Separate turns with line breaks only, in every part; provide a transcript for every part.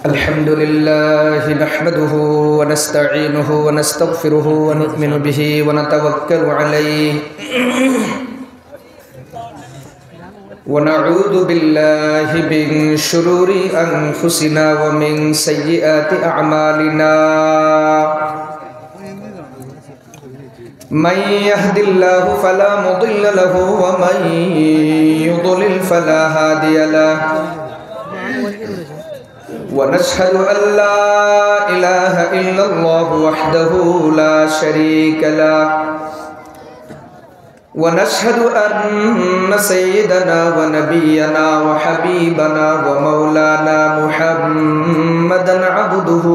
الحمد لله نحمده ونستعينه ونستغفره ونؤمن به ونتوكل عليه ونعوذ بالله من شرور أنفسنا ومن سيئات أعمالنا من يهد الله فلا مضل له ومن يضلل فلا هادي له ونشهد أن لا إله إلا الله وحده لا شريك له ونشهد أن سيدنا ونبينا وحبيبنا ومولانا محمدا عبده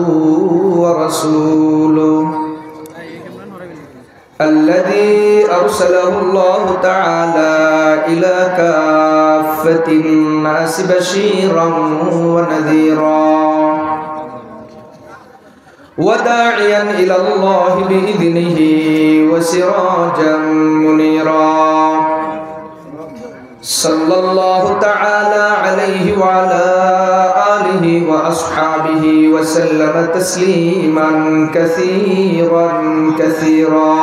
ورسوله الذي أرسله الله تعالى إلى كافة الناس بشيرا ونذيرا وداعيا إلى الله بإذنه وسراجا منيرا صلى الله تعالى عليه وعلى آله وأصحابه وسلم تسليما كثيرا كثيرا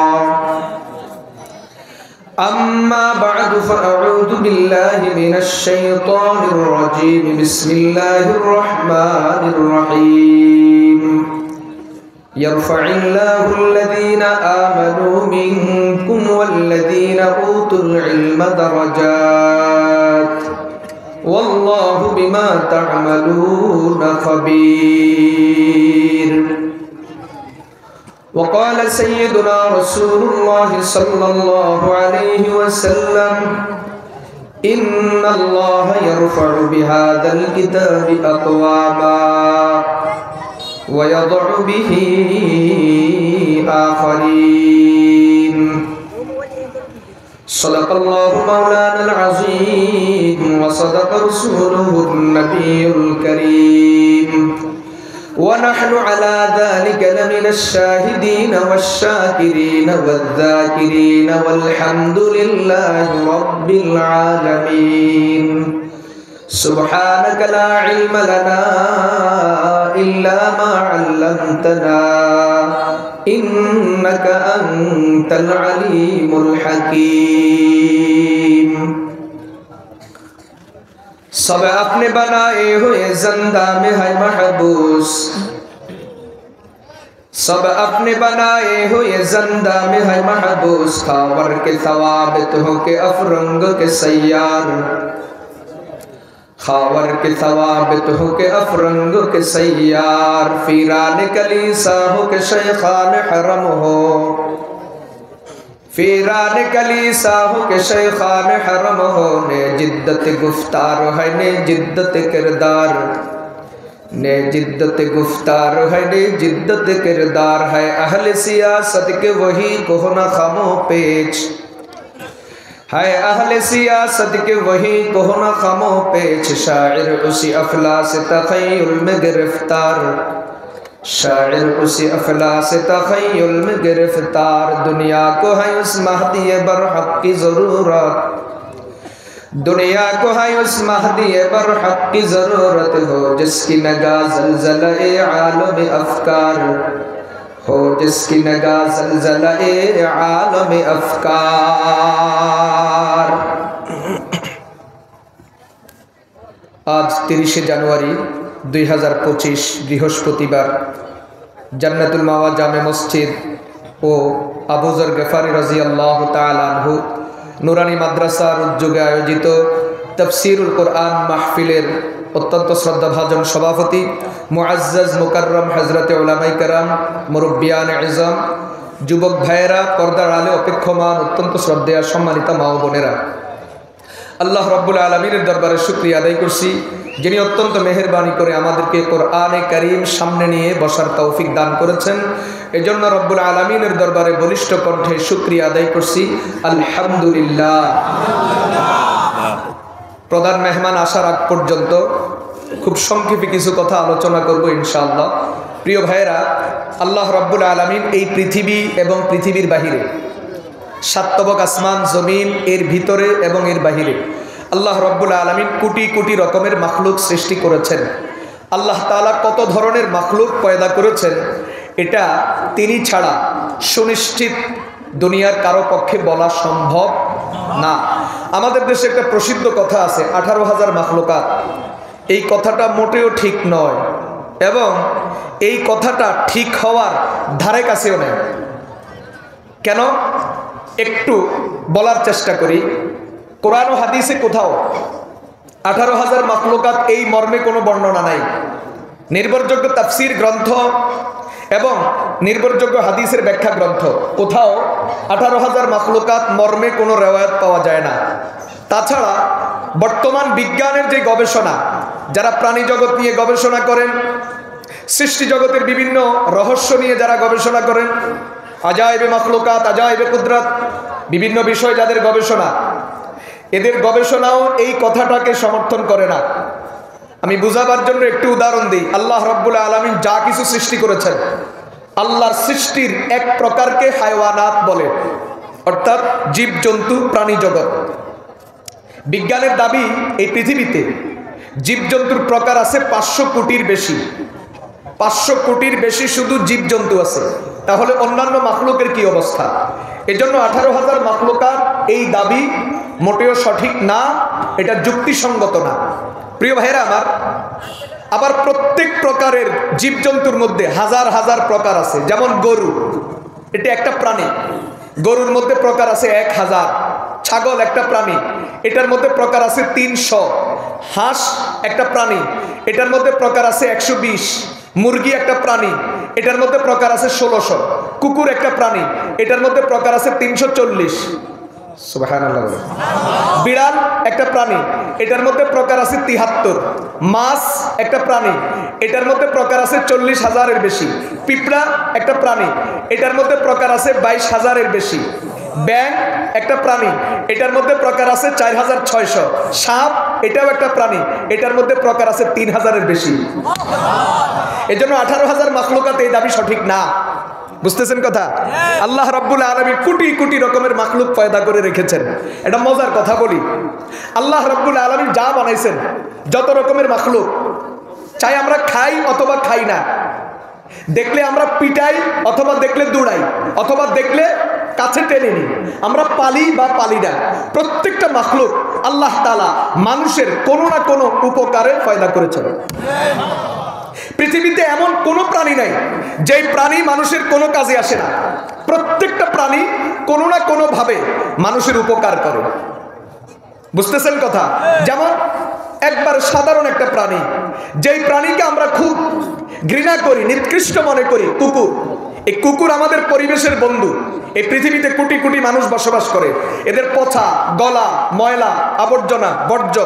أما بعد فأعوذ بالله من الشيطان الرجيم بسم الله الرحمن الرحيم يرفع الله الذين آمنوا منكم والذين أوتوا العلم درجات والله بما تعملون خبير وقال سيدنا رسول الله صلى الله عليه وسلم إن الله يرفع بهذا الكتاب أقواما ويضع به آخرين صدق الله مولانا العظيم وصدق رسوله النبي الكريم ونحن على ذلك لمن الشاهدين والشاكرين والذاكرين والحمد لله رب العالمين سبحانك لا علم لنا إلا ما علمتنا إنك أنت العليم الحكيم सब अपने बनाए हुए जिंदा में है महबूस सब अपने बनाए हुए जिंदा में है महबूस खावर के सवाबित हो के अफरंग के सैयार खावर के सवाबित हो के अफरंग के सैयार फीरान कलीसा हो के शेखान हरम हो फीरान कलीसा हो के शेखान हरम हो ने जिद्दत गुफ्तार है ने जिद्दत किरदार ने जिद्दत गुफ्तार है ने जिद्दत किरदार है अहल सियासत के वही कोहना खामो पेच है अहल सियासत के वही कोहना खामो पेच शायर उसी अफलास तखय्युल में गिरफ्तार शायर उसी अफलास तखय्युल में गिरफ्तार दुनिया को है उस महदी बरहक की ज़रूरत दुनिया को है उस महदी बरहक की ज़रूरत हो जिसकी नगाह ज़लज़ला-ए आलम अफ़कार हो जिसकी नगाह ज़लज़ला-ए आलम अफ़कार। आज 30 জানুয়ারি 2025 বৃহস্পতিবার জান্নাতুল মাওয়া জামে মসজিদ ও আবু যর গফারি রাদিয়াল্লাহু তাআলা আনহু নুরানি মাদ্রাসার উদ্যোগে আয়োজিত তাফসীরুল কোরআন মাহফিলের অত্যন্ত শ্রদ্ধাভাজন সভাপতি মুআজ্জাজ মুকাররম হযরতে উলামায়ে কেরাম মুরব্বিয়ান ইজম যুবক ভাইয়েরা পর্দার আলে অপেক্ষমান অত্যন্ত শ্রদ্ধেয় সম্মানিত মা ও বোনেরা আল্লাহ রাব্বুল আলামিনের দরবারে শুকরিয়া আদায় করছি যিনি অত্যন্ত মেহেরবানি করে আমাদেরকে কোরআনে কারীম সামনে নিয়ে বসার তৌফিক দান করেছেন এজন্য রব্বুল আলামিনের দরবারে বলিষ্ঠ কণ্ঠে শুকরিয়া আদায় করছি আলহামদুলিল্লাহ। প্রধান মেহমান আসার আগ পর্যন্ত খুব সংক্ষেপে কিছু কথা আলোচনা করব ইনশাআল্লাহ। প্রিয় ভাইয়েরা, আল্লাহ রাব্বুল আলামিন এই পৃথিবী এবং পৃথিবীর বাহিরে সাতবক আসমান জমিন এর ভিতরে এবং এর বাহিরে আল্লাহ রব্বুল আলামিন কোটি কোটি রকমের মাখলুক সৃষ্টি করেছেন। আল্লাহ তাআলা কত ধরনের মাখলুক পয়দা করেছেন এটা তিনি ছাড়া সুনিশ্চিত দুনিয়ার কারো পক্ষে বলা সম্ভব না। আমাদের দেশে একটা প্রসিদ্ধ কথা আছে 18,000 মাখলুকাত। এই কথাটা মোটেও ঠিক নয় এবং এই কথাটা ঠিক হওয়ার ধারে কাছেও নেই। কেন একটু বলার চেষ্টা করি। কোরআন ও হাদিসে কোথাও 18,000 মাখলুকাত এই মর্মে কোনো বর্ণনা নাই। নির্ভরযোগ্য তাফসীর গ্রন্থ এবং নির্ভরযোগ্য হাদিসের ব্যাখ্যা গ্রন্থ কোথাও 18,000 মাখলুকাত মর্মে কোনো রেওয়ায়াত পাওয়া যায় না। তাছাড়া বর্তমান বিজ্ঞানের যে গবেষণা, যারা প্রাণী জগৎ নিয়ে গবেষণা করেন, সৃষ্টি জগতের বিভিন্ন রহস্য নিয়ে যারা গবেষণা করেন, আজাইবে মাখলুকাত, আজাইবে কুদরত, বিভিন্ন বিষয় যাদের গবেষণা, এদের গবেষণাও এই কথাটাকে সমর্থন করে না। আমি বুঝাবার জন্য একটু উদাহরণ দিই। আল্লাহ রাব্বুল আলামিন যা কিছু সৃষ্টি করেছেন, আল্লাহর সৃষ্টির এক প্রকারকে হায়ওয়ানাত বলে, অর্থাৎ জীবজন্তু, প্রাণী জগৎ। বিজ্ঞানের দাবি এই পৃথিবীতে জীবজন্তুর প্রকার আছে 500 কোটির বেশি। 500 কোটির বেশি শুধু জীবজন্তু আছে। তাহলে অন্যান্য মাখলুকের কি অবস্থা? এজন্য 18,000 মাখলুকাত এই দাবি মোটেও সঠিক না, এটা যুক্তিসঙ্গত না। প্রিয় ভাইরা আমার, আবার প্রত্যেক প্রকারের জীবজন্তুর মধ্যে হাজার হাজার প্রকার আছে। যেমন গরু, এটা একটা প্রাণী, গরুর মধ্যে প্রকার আছে 1000। ছাগল একটা প্রাণী, এটার মধ্যে প্রকার আছে 300। হাঁস একটা প্রাণী, এটার মধ্যে প্রকার আছে 120। মুরগি একটা প্রাণী, এটার মধ্যে প্রকার আছে 1600। কুকুর একটা প্রাণী, এটার মধ্যে প্রকার আছে 340। সুবহানাল্লাহ। বিড়াল একটা প্রাণী, এটার মধ্যে প্রকার আছে 73। মাছ একটা প্রাণী, এটার মধ্যে প্রকার আছে 40,000-এর বেশি। পিঁপড়া একটা প্রাণী, এটার মধ্যে প্রকার আছে 22,000-এর বেশি। ব্যাঙ একটা প্রাণী, এটার মধ্যে প্রকার আছে 4,600। সাপ এটাও একটা প্রাণী, এটার মধ্যে প্রকার আছে 3,000-এর বেশি। এজন্য 18,000 মাখলুকাত এই দাবি সঠিক না। বুঝতেছেন কথা? আল্লাহ রাব্বুল আলামিন কোটি কোটি রকমের মাখলুক পয়দা করে রেখেছেন। এটা মজার কথা বলি, আল্লাহ রাব্বুল আলামিন যা বানাইছেন, যত রকমের মাখলুক, চাই আমরা খাই অথবা খাই না, দেখলে আমরা পিটাই অথবা দেখলে দৌড়াই অথবা দেখলে কাছে টেনে নিই, আমরা পালি বা পালি না, প্রত্যেকটা মাখলুক আল্লাহ তাআলা মানুষের কোনো না কোনো উপকারে পয়দা করেছেন। পৃথিবীতে এমন কোনো প্রাণী নাই যেই প্রাণী মানুষের কোনো কাজে আসে না। প্রত্যেকটা প্রাণী কোনো না কোনো ভাবে মানুষের উপকার করে। বুঝতেছেন কথা? যেমন একবার সাধারণ একটা প্রাণী, যেই প্রাণীকে আমরা খুব ঘৃণা করি, নিকৃষ্ট মনে করি, কুকুর। এই কুকুর আমাদের পরিবেশের বন্ধু। এই পৃথিবীতে কোটি কোটি মানুষ বসবাস করে। এদের পচা গলা, ময়লা, আবর্জনা, বর্জ্য,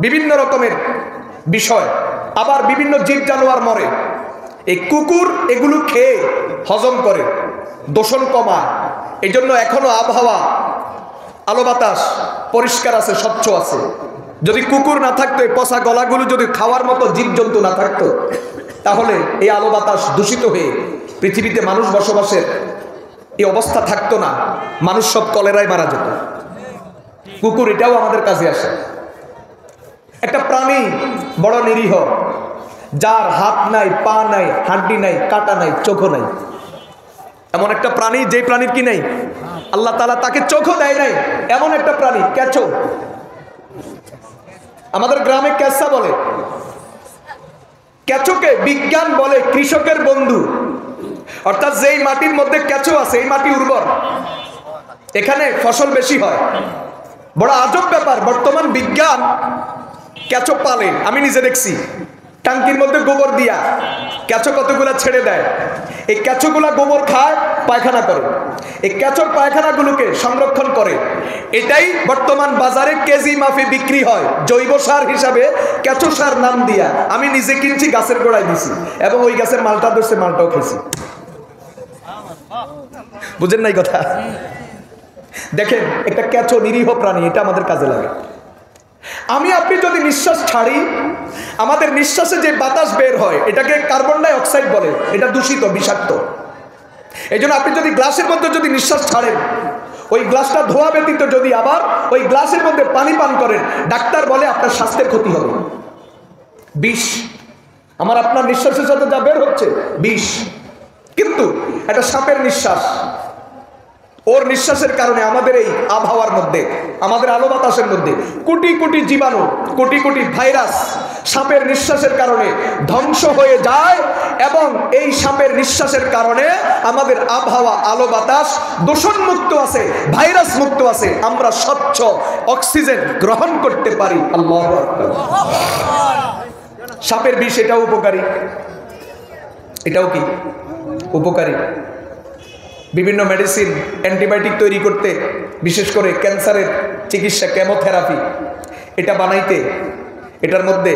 বিভিন্ন রকমের বিষয়, আবার বিভিন্ন জীব জানোয়ার মরে। এই কুকুর এগুলো খেয়ে হজম করে, দূষণ কমায়। এই জন্য এখনো আবহাওয়া, আলো বাতাস পরিষ্কার আছে, স্বচ্ছ আছে। যদি কুকুর না থাকতো, এই পচা গলাগুলো যদি খাওয়ার মতো জীবজন্তু না থাকতো, তাহলে এই আলো বাতাস দূষিত হয়ে পৃথিবীতে মানুষ বসবাসের এই অবস্থা থাকতো না। মানুষ সব কলেরায় মারা যেত। কুকুর এটাও আমাদের কাজে আসে। একটা প্রাণী বড় নিরীহ, যার হাত নাই, পা নাই, হাড্ডি নাই, কাটা নাই, চোখও নাই। এমন একটা প্রাণী, যে প্রাণীর কি নাই, আল্লাহ তাআলা তাকে চোখও দেয় নাই, এমন একটা প্রাণী কেঁচো। আমাদের গ্রামে কেঁচা বলে। কেঁচোকে বিজ্ঞান বলে কৃষকের বন্ধু। অর্থাৎ যেই মাটির মধ্যে কেঁচো আছে, এই মাটি উর্বর, এখানে ফসল বেশি হয়। বড় আজব ব্যাপার, বর্তমান বিজ্ঞান কেঁচো পালে। আমি নিজে দেখছি, টাঙ্কির মধ্যে গোবর দিয়া কেঁচো কতগুলা ছেড়ে দেয়। এই কেঁচোগুলা গোবর খায়, পায়খানা করে। এই কেঁচোর পায়খানাগুলোকে সংরক্ষণ করে। এটাই বর্তমান বাজারে কেজি মাফে বিক্রি হয় জৈব সার হিসাবে। কেঁচো সার নাম দিয়া আমি নিজে কিনছি, গাছের গোড়ায় দিছি, এবং ওই গাছের মালটা ধরছে, মালটাও খেয়েছি। বুঝেন নাই কথা? দেখেন, একটা কেঁচো নিরীহ প্রাণী, এটা আমাদের কাজে লাগে। আমি আপনি যদি নিঃশ্বাস ছাড়ি, আমাদের নিঃশ্বাসে যে বাতাস বের হয়, এটাকে কার্বন ডাই অক্সাইড বলে। এটা দূষিত, বিষাক্ত। এই জন্য আপনি যদি গ্লাসের মধ্যে যদি নিঃশ্বাস ছাড়েন, ওই গ্লাসটা ধোয়া ব্যতীত যদি আবার ওই গ্লাসের মধ্যে পানি পান করেন, ডাক্তার বলে আপনার স্বাস্থ্যের ক্ষতি হবে। বিষ। আমার আপনার নিঃশ্বাসের সাথে যা বের হচ্ছে বিষ, কিন্তু একটা সাপের নিঃশ্বাস, ওর নিঃশ্বাসের কারণে আমাদের এই আবহাওয়ার মধ্যে, আমাদের আলো বাতাসের মধ্যে কোটি কোটি জীবাণু, কোটি কোটি ভাইরাস সাপের নিঃশ্বাসের কারণে ধ্বংস হয়ে যায়। এবং এই সাপের নিঃশ্বাসের কারণে আমাদের আবহাওয়া, আলো বাতাস দূষণ মুক্ত আছে, ভাইরাস মুক্ত আছে, আমরা স্বচ্ছ অক্সিজেন গ্রহণ করতে পারি। আল্লাহু আকবার। সাপের বিষ এটাও উপকারী, এটাও কি উপকারী। বিভিন্ন মেডিসিন, অ্যান্টিবায়োটিক তৈরি করতে, বিশেষ করে ক্যান্সারের চিকিৎসা, কেমোথেরাপি, এটা বানাইতে এটার মধ্যে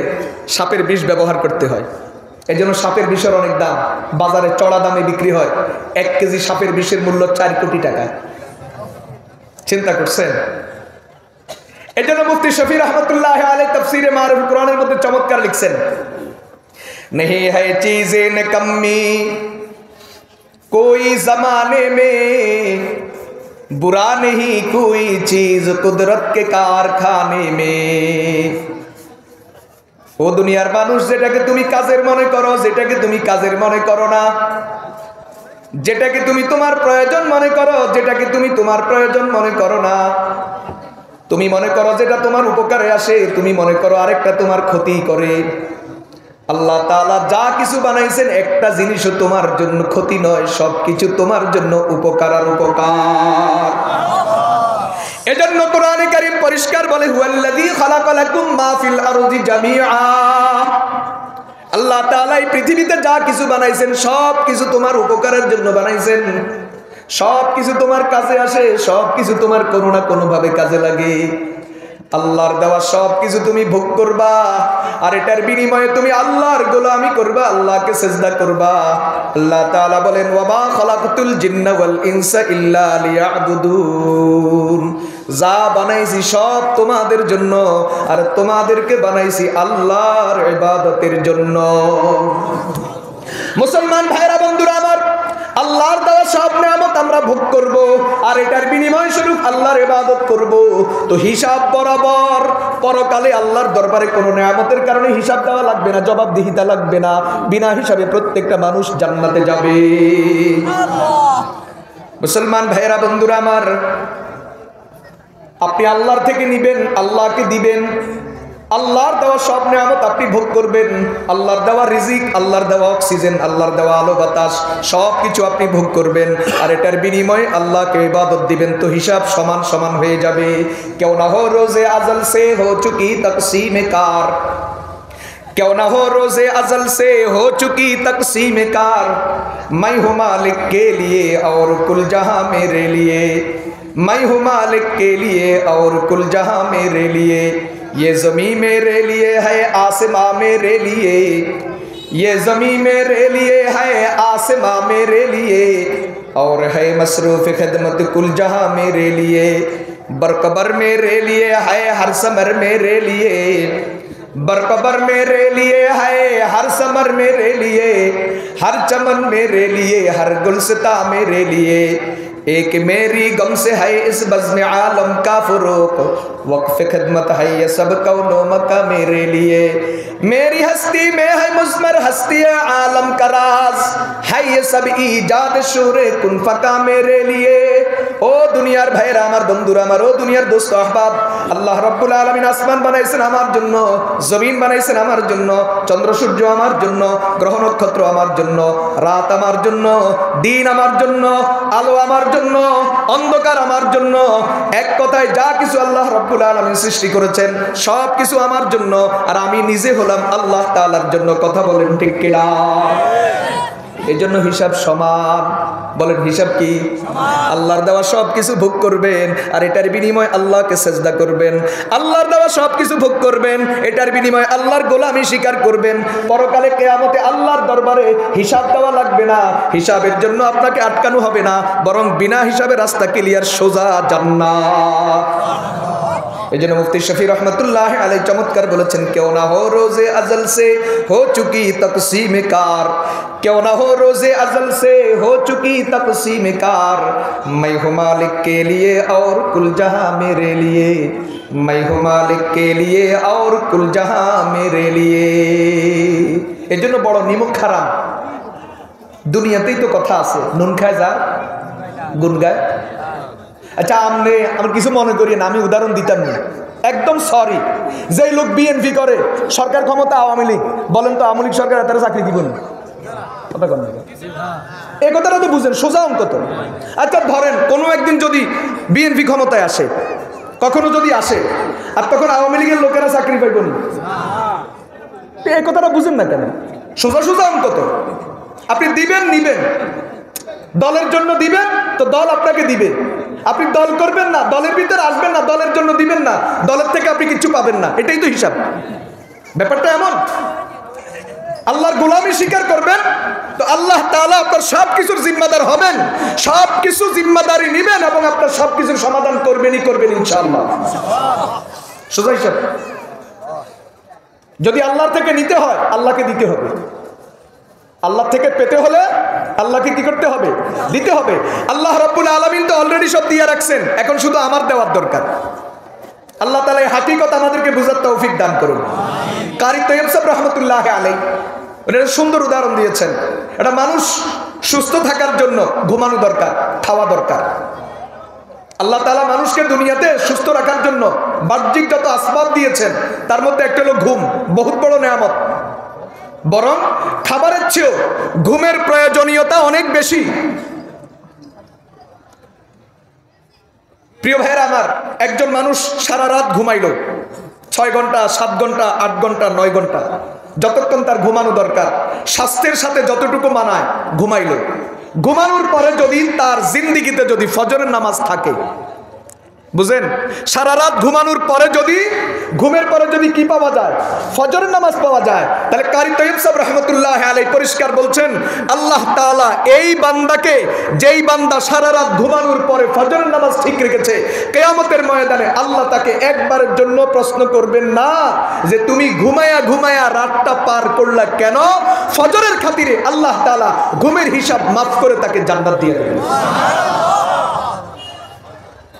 সাপের বিষ ব্যবহার করতে হয়। এই জন্য সাপের বিষের অনেক দাম, বাজারে চড়া দামে বিক্রি হয়। 1 কেজি সাপের বিষের মূল্য 4 কোটি টাকা। চিন্তা করছেন? এই জন্য মুফতি শফি রহমতুল্লাহ আলাইহি তাফসীরে মারুফুল কুরআনের মধ্যে চমৎকার লিখছেন, नहीं है चीज़ें न कमी कोई जमाने में, बुरा नहीं कोई चीज कुदरत के कारखाने में। ও দুনিয়ার মানুষ, যেটাকে তুমি কাজের মনে করো, যেটাকে তুমি কাজের মনে করো না, যেটাকে তুমি তোমার প্রয়োজন মনে করো, যেটাকে তুমি তোমার প্রয়োজন মনে করো না, তুমি মনে করো যেটা তোমার উপকারে আসে, তুমি মনে করো আরেকটা তোমার ক্ষতি করে। আল্লাহ তাআলা যা কিছু বানাইছেন, একটা জিনিসও তোমার জন্য ক্ষতি নয়, সবকিছু তোমার জন্য উপকার আর উপকার। এজন্য কোরআনে কারীম পরিষ্কার বলে, হুয়াল্লাযী খালাকা লাকুম মা ফিল আরদি জামিআ। আল্লাহ তাআলা এই পৃথিবীতে যা কিছু বানাইছেন, সব কিছু তোমার উপকারের জন্য বানাইছেন, সব কিছু তোমার কাজে আসে, সব কিছু তোমার কোনো না কোনো ভাবে কাজে লাগে। আল্লাহর দেওয়া সব কিছু তুমি ভোগ করবা, আর এটার বিনিময়ে তুমি আল্লাহর গোলামি করবা, আল্লাহকে সিজদা করবা। আল্লাহ তাআলা বলেন, ওয়া মা খালাকতুল জিন্না ওয়াল ইনসা ইল্লা লিয়াবুদুন। যা বানাইছি সব তোমাদের জন্য, আর তোমাদেরকে বানাইছি আল্লাহর ইবাদতের জন্য। মুসলমান ভাইরা, বন্ধুরা আমার, আল্লাহর দেওয়া সব নিয়ামত আমরা ভোগ করব, আর এটার বিনিময় স্বরূপ আল্লাহর ইবাদত করব। তো হিসাব বরাবর পরকালে আল্লাহর দরবারে কোনো নিয়ামতের কারণে হিসাব দেওয়া লাগবে না, জবাবদিহিতা লাগবে না। বিনা হিসাবে প্রত্যেকটা মানুষ জান্নাতে যাবে। মুসলমান ভাইরা, বন্ধুরা আমার, আপনি আল্লাহর থেকে নিবেন, আল্লাহকে দিবেন। আল্লাহর দেওয়া সব নিয়ামত আপনি ভোগ করবেন। আল্লাহর দেওয়া রিজিক, আল্লাহর দেওয়া অক্সিজেন, আল্লাহর দেওয়া আলো বাতাস, সব কিছু আপনি ভোগ করবেন, আর এটার বিনিময়ে আল্লাহকে ইবাদত দিবেন। তো হিসাব সমান সমান হয়ে যাবে। কেউ না হো রোজে আজল সে হো চুকি তকসীম কার, क्यों ना हो रोजे अजल से हो चुकी तकसीम कार। मैं हूँ मालिक के लिए और कुल जहां मेरे लिए, मैं हूँ मालिक के लिए और कुल जहां मेरे लिए। ये ज़मीं मेरे लिए है, आसमां मेरे लिए, ये ज़मीं मेरे लिए है, आसमां मेरे लिए, और है मसरूफ़ खिदमत कुल जहां मेरे लिए। बरकबर मेरे लिए है, हर समर मेरे लिए, बरकबर मेरे लिए है, हर समर मेरे लिए, हर चमन मेरे लिए, हर गुलसिता मेरे लिए। एक मेरी गम से है इस बज़्म आलम का फ़ुरूक़, वक़्फ़ खिदमत है ये सब कौनो मका मेरे लिए। मेरी हस्ती में है मुज़मर हस्ती आलम का राज, है ये सब ईजाद शूरे कुन फ़का मेरे लिए। ও দুনিয়ার ভাইরা আমার, বন্ধুরা আমার, ও দুনিয়ার দোস্ত আহবাব, আল্লাহ রাব্বুল আলামিন আসমান বানাইছেন আমার জন্য, জমিন বানাইছেন আমার জন্য, চন্দ্র সূর্য আমার জন্য, গ্রহ নক্ষত্র আমার জন্য, রাত আমার জন্য, দিন আমার জন্য, আলো আমার জন্য, অন্ধকার আমার জন্য। এক কথায় যা কিছু আল্লাহ রাব্বুল আলামিন সৃষ্টি করেছেন সব কিছু আমার জন্য, আর আমি নিজে হলাম আল্লাহ তাআলার জন্য। কথা বলেন ঠিক কি না? এই জন্য হিসাব সমান। বলেন হিসাব কি? আল্লাহর দেওয়া সব কিছু ভোগ করবেন, আর এটার বিনিময়ে আল্লাহকে সেজদা করবেন। আল্লাহর দেওয়া সব কিছু ভোগ করবেন, এটার বিনিময়ে আল্লাহর গোলামি স্বীকার করবেন। পরকালে কিয়ামতে আল্লাহর দরবারে হিসাব দেওয়া লাগবে না, হিসাবের জন্য আপনাকে আটকানো হবে না, বরং বিনা হিসাবে রাস্তা ক্লিয়ার, সোজা জান্নাত। এই জন্য মুফতি শফি রহমতুল্লাহ আলাইহি চমৎকার বলেছেন, কেউ না হো রোজে আজল সে হো চুকি তকসীম কার, क्यों ना हो रोजे अजल से हो चुकी तकसीम कार। मैं हूँ मालिक के लिए और कुल जहां मेरे लिए, मैं हूँ मालिक के लिए और कुल जहां मेरे लिए। এই জন্য বড় নিমক হারাম। দুনিয়াতেই তো কথা আছে, নুন খায় যার গুণ গায়। আচ্ছা আমি কিছু মনে করি না, আমি উদাহরণ দিতাম না, একদম সরি। যেই লোক বিএনপি করে, সরকার ক্ষমতা আওয়ামী লীগ, বলেন তো আওয়ামী লীগ সরকার তারা চাকরি দিব না? কথা কন, এই কথাটা তো বুঝেন, সোজা অঙ্ক তো। আচ্ছা ধরেন কোনো একদিন যদি বিএনপি ক্ষমতায় আসে, কখনো যদি আসে, আর তখন আওয়ামী লীগের লোকেরা চাকরি পাইব না, এই কথাটা বুঝেন না কেন? সোজা সোজা অঙ্ক তো। আপনি দিবেন নিবেন, দলের জন্য দিবেন তো দল আপনাকে দিবে। আপনি দল করবেন না, দলের ভিতরে আসবেন না, দলের জন্য দিবেন না, দলের থেকে আপনি কিছু পাবেন না। এটাই তো হিসাব। ব্যাপারটা এমন। আল্লাহর গোলামি স্বীকার করবেন তো আল্লাহ তাআলা আপনার সব কিছুর জিম্মাদার হবেন, সব কিছু জিম্মাদারি নেবেন এবং আপনার সব কিছুর সমাধান করবেনই ইনশাআল্লাহ। সোজা হিসাব। যদি আল্লাহর থেকে নিতে হয় আল্লাহকে দিতে হবে, আল্লাহ থেকে পেতে হলে আল্লাহকে কি করতে হবে? দিতে হবে। আল্লাহ রাব্বুল আলামিন তো অলরেডি সব দিয়ে রাখছেন, এখন শুধু আমার দেওয়ার দরকার। আল্লাহ তাআলা এই হাকিকত আমাদেরকে বুঝার তৌফিক দান করুন। কারি তৈয়ব সাহেব রহমতুল্লাহ আলাইহি উনি সুন্দর উদাহরণ দিয়েছেন। এটা মানুষ সুস্থ থাকার জন্য ঘুমানো দরকার, খাওয়া দরকার। আল্লাহ তাআলা মানুষকে দুনিয়াতে সুস্থ রাখার জন্য বাহ্যিক যত আসবাব দিয়েছেন তার মধ্যে একটা হলো ঘুম, বহুত বড় নেয়ামত। বরং খাবারের চেয়েও ঘুমের প্রয়োজনীয়তা অনেক বেশি। প্রিয় ভাইয়েরা আমার, একজন মানুষ সারা রাত ঘুমাইল, 6 ঘন্টা 7 ঘন্টা 8 ঘন্টা 9 ঘন্টা, যতক্ষণ তার ঘুমানো দরকার, স্বাস্থ্যের সাথে যতটুকু মানায় ঘুমাইল। ঘুমানোর পরে যদি তার জিন্দিগিতে যদি ফজরের নামাজ থাকে, বুঝেন, সারা রাত ঘুমানোর পরে যদি ঘুমের পরে যদি কি পাওয়া যায়? ফজরের নামাজ পাওয়া যায়। তাহলে কারি তৈয়ব সাহেব রহমতুল্লাহ আলাইহি পরিষ্কার বলছেন, আল্লাহ তাআলা এই বান্দাকে, যেই বান্দা সারা রাত ঘুমানোর পরে ফজরের নামাজ ঠিক রেখেছে, কিয়ামতের ময়দানে আল্লাহ তাকে একবারের জন্য প্রশ্ন করবেন না যে তুমি ঘুমায়া ঘুমায়া রাতটা পার করলা কেন। ফজরের খাতিরে আল্লাহ তাআলা ঘুমের হিসাব মাফ করে তাকে জান্নাত দিয়ে দেবেন।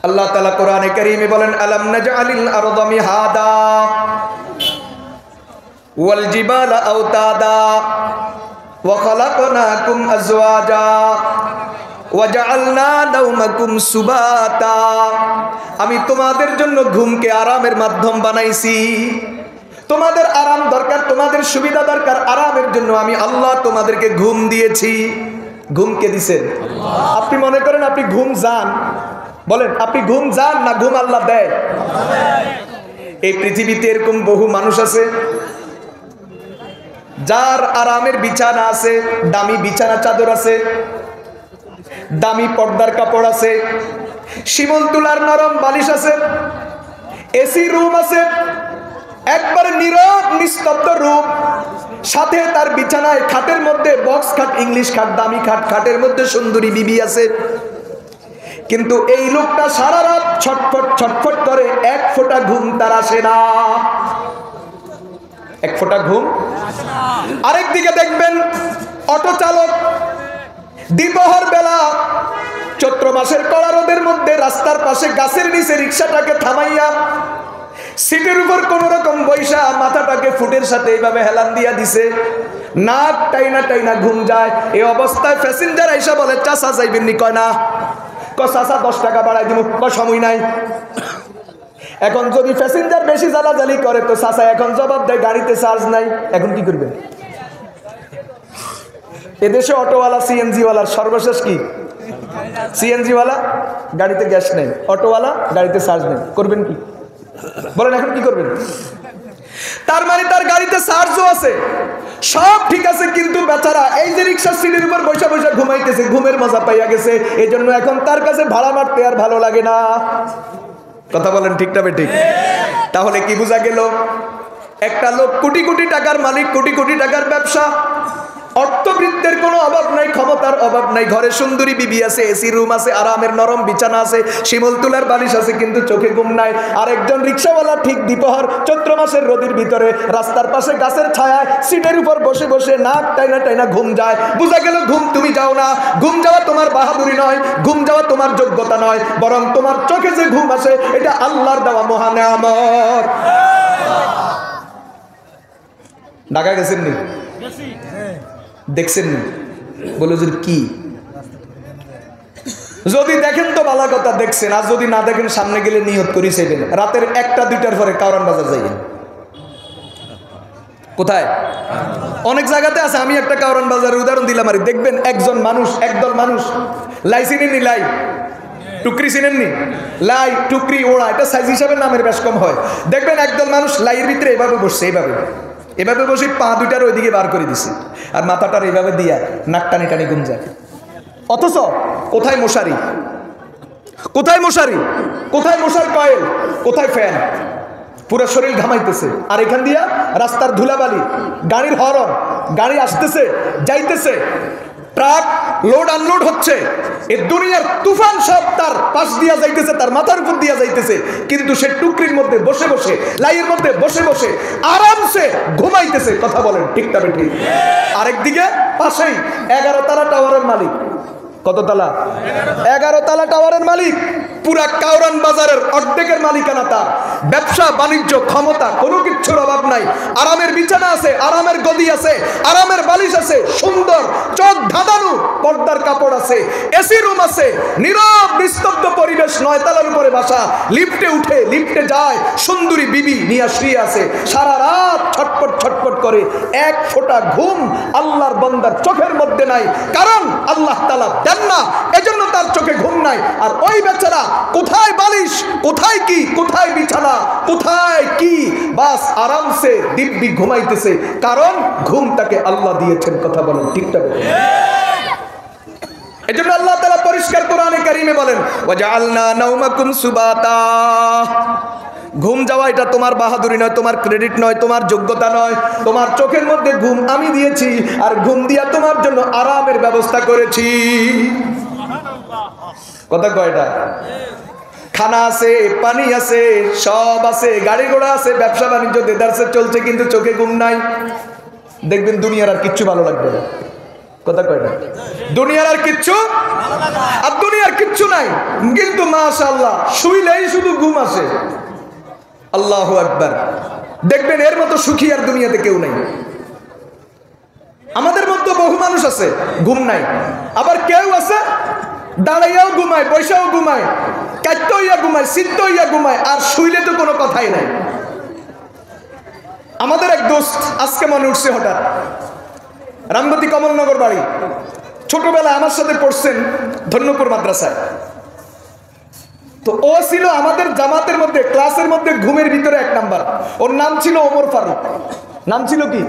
আল্লাহ তাআলা কোরআনে কারীমে বলেন, আলাম নাজআলিল আরদা মিহাদা ওয়াল জিবালা আওতাদা ওয়া খালাকনাকুম আজওয়াজা ওয়া জাআলনা নাওমাকুম সুবাতা। আমি তোমাদের জন্য ঘুমকে আরামের মাধ্যম বানাইছি। তোমাদের আরাম দরকার, তোমাদের সুবিধা দরকার, আরামের জন্য আমি আল্লাহ তোমাদেরকে ঘুম দিয়েছি। ঘুমকে দিয়েছেন আল্লাহ। আপনি মনে করেন আপনি ঘুম যান, বলেন আপনি ঘুম যান না ঘুম আল্লাহ দেয়? এই পৃথিবীতে এরকম বহু মানুষ আছে যার আরামের বিছানা আছে, দামি বিছানা চাদর আছে, দামি পর্দার কাপড় আছে, শিমুল তুলার নরম বালিশ আছে, এসি রুম আছে, একবার নীরব নিস্তব্ধ রুম, সাথে তার বিছানায় খাটের মধ্যে বক্স খাট, ইংলিশ খাট, দামি খাট, খাটের মধ্যে সুন্দরী বিবি আছে। কিন্তু এই লোকটা সারা রাত ছটফট ছটফট করে, এক ফোঁটা ঘুম তার আসে না, এক ফোঁটা ঘুম। আরেকদিকে দেখবেন অটো চালক দ্বিপ্রহর বেলা চৈত্র মাসের কড়া রোদের মধ্যে রাস্তার পাশে গাছের নিচে রিক্সাটাকে থামাইয়া সিটের উপর কোন রকম বৈশা মাথাটাকে ফুটের সাথে এইভাবে হেলান দিয়া দিছে, নাক টাইনা টাইনা ঘুম যায়। এই অবস্থায় প্যাসেঞ্জার আইসা বলে, চাচা যাইবেন নি? কয় না। চাচা 10 টাকা বাড়াই দিব। সময় নাই। এখন যদি প্যাসেঞ্জার বেশি জ্বালাজালি করে তো চাচা এখন জবাব দেয়, গাড়িতে চার্জ নাই। এখন কি করবেন? এদেশে অটোওয়ালা সিএনজি ওয়ালার সর্বশেষ কি? সিএনজি ওয়ালা গাড়িতে গ্যাস নেই, অটোওয়ালা গাড়িতে চার্জ নেই। করবেন কি? বলেন এখন কি করবেন? তার মানে তার গাড়িতে চার্জও আছে, সব ঠিক আছে, কিন্তু বেচারা এই যে রিক্সার সিটের উপর বসে বসে ঘুমাইতেছে, ঘুমের মজা পাইয়া গেছে, এই জন্য এখন তার কাছে ভাড়া মারতে আর ভালো লাগে না। কথা বলেন ঠিক না বেঠিক? তাহলে কি বোঝা গেল? একটা লোক কোটি কোটি টাকার মালিক, কোটি কোটি টাকার ব্যবসা, অর্থবৃত্তের কোনো অভাব নাই, ক্ষমতার অভাব নাই, ঘরে সুন্দরী বিবি আছে, এসি রুম আছে, আরামের নরম বিছানা আছে, শিমুল তুলার বালিশ আছে, কিন্তু চোখে ঘুম নাই। আর একজন রিক্সাওয়ালা ঠিক দ্বিপ্রহর চৈত্র মাসের রোদের ভিতরে রাস্তার পাশে গাছের ছায়ায় সিটের উপর বসে বসে নাক টাইনা টাইনা ঘুম যায়। বোঝা গেল ঘুম তুমি যাও না। ঘুম যাওয়া তোমার বাহাদুরি নয়, ঘুম যাওয়া তোমার যোগ্যতা নয়, বরং তোমার চোখে যে ঘুম আসে এটা আল্লাহর দেওয়া মহা নেয়ামত। ঢাকা গেছেন নি? দেখছেন না? বলে যে কি, যদি দেখেন তো ভালো কথা, দেখছেন, আর যদি না দেখেন সামনে গেলে নিয়ত করি সেদিন রাতের 1টা-2টার পরে কারওয়ান বাজার যাইয়েন। কোথায়? অনেক জায়গাতে আছে। আমি একটা কারওয়ান বাজারের উদাহরণ দিলাম। আর দেখবেন একজন মানুষ, একদল মানুষ, লাই চিনেননি? লাই টুকরি চিনেননি? লাই টুকরি ওড়া, এটা সাইজ হিসাবে নামের বেশ কম হয়। দেখবেন একদল মানুষ লাইয়ের ভিতরে এভাবে বসছে, এভাবে বসে পা দুইটার ওইদিকে বার করে দিছে, আর মাথাটার এইভাবে দিয়া নাক টানি টানি ঘুম যায়। অথচ কোথায় মশারি, কোথায় মশারি, কোথায় মশার কয়েল, কোথায় ফ্যান? পুরো শরীর ঘামাইতেছে। আর এখান দিয়া রাস্তার ধুলাবালি, গাড়ির হরন, গাড়ি আসতেছে যাইতেছে, ট্রাক লোড আনলোড হচ্ছে, এই দুনিয়ার তুফান সব তার পাশ দিয়া যাইতেছে, তার মাথার উপর দিয়া যাইতেছে, কিন্তু সে টুকরির মধ্যে বসে বসে, লাইয়ের মধ্যে বসে বসে আরামসে ঘুমাইতেছে। কথা বলেন ঠিক না ঠিক? আরেকদিকে পাশেই 11 তলা টাওয়ারের মালিক। কত তলা? 11 তলা টাওয়ারের মালিক। পুরা কারওয়ান বাজারের অর্ধেকের মালিকানা তার। ব্যবসা বাণিজ্য ক্ষমতা কোনো কিছুর অভাব নাই। আরামের বিছানা আছে, আরামের গদি আছে, আরামের বালিশ আছে, সুন্দর চোখ ধাঁধানো পর্দার কাপড় আছে, এসি রুম আছে, নীরব নিস্তব্ধ পরিবেশ, 9 তলার উপরে বাসা, লিফটে উঠে লিফটে যায়, সুন্দরী বিবি নিয়ে শুয়ে আছে, সারা রাত ছটপট ছটপট করে, এক ফোঁটা ঘুম আল্লাহর বান্দার চোখের মধ্যে নাই। কারণ আল্লাহ তাআলা দেন না, এজন্য তার চোখে ঘুম নাই। আর ওই বেচারা কোথায় বালিশ, কোথায় কি, কোথায় বিছানা, কোথায় কি, বাস আরামসে দিব্যি ঘুমাইতেছে। কারণ ঘুম তাকে আল্লাহ দিয়েছেন। কথা বলেন ঠিক না? এজন্য আল্লাহ তাআলা পরিষ্কার কোরআনে কারীমে বলেন, ওয়াজআলনা নাওমাকুম সুবাতা। ঘুম যাওয়া এটা তোমার বাহাদুরি নয়, তোমার ক্রেডিট নয়, তোমার যোগ্যতা নয়। তোমার চোখের মধ্যে ঘুম আমি দিয়েছি, আর ঘুম দিয়া তোমার জন্য আরামের ব্যবস্থা করেছি। কথা কয়টা? খানা আছে, পানি আছে, সব আছে, গাড়ি ঘোড়া আছে, ব্যবসা বাণিজ্য দেদারসে চলছে, কিন্তু চোখে ঘুম নাই। দেখবেন দুনিয়ার আর কিচ্ছু ভালো লাগবে না। কথা কয়টা? দুনিয়ার আর কিচ্ছু, আর দুনিয়ার কিচ্ছু নাই, কিন্তু মাশাআল্লাহ শুইলেই শুধু ঘুম আসে। আল্লাহু আকবার। দেখবেন এর মতো সুখী আর দুনিয়াতে কেউ নাই। আমাদের মধ্যে বহু মানুষ আছে ঘুম নাই, আবার কেউ আছে দাঁড়াইয়াও ঘুমায়, বৈশাও ঘুমায়, কাট্য হইয়া ঘুমায়, সিদ্ধ হইয়া ঘুমায়, আর শুইলে তো কোনো কথাই নাই। আমাদের এক দোস্ত আজকে মনে উঠছে হঠাৎ, রামগতি কমলনগর বাড়ি, ছোটবেলায় আমার সাথে পড়ছেন ধন্যপুর মাদ্রাসায়। তো ও ছিল আমাদের জামাতের মধ্যে, ক্লাসের মধ্যে ঘুমের ভিতরে 1 নাম্বার। ওর নাম ছিল ওমর ফারুক। নাম ছিল কি?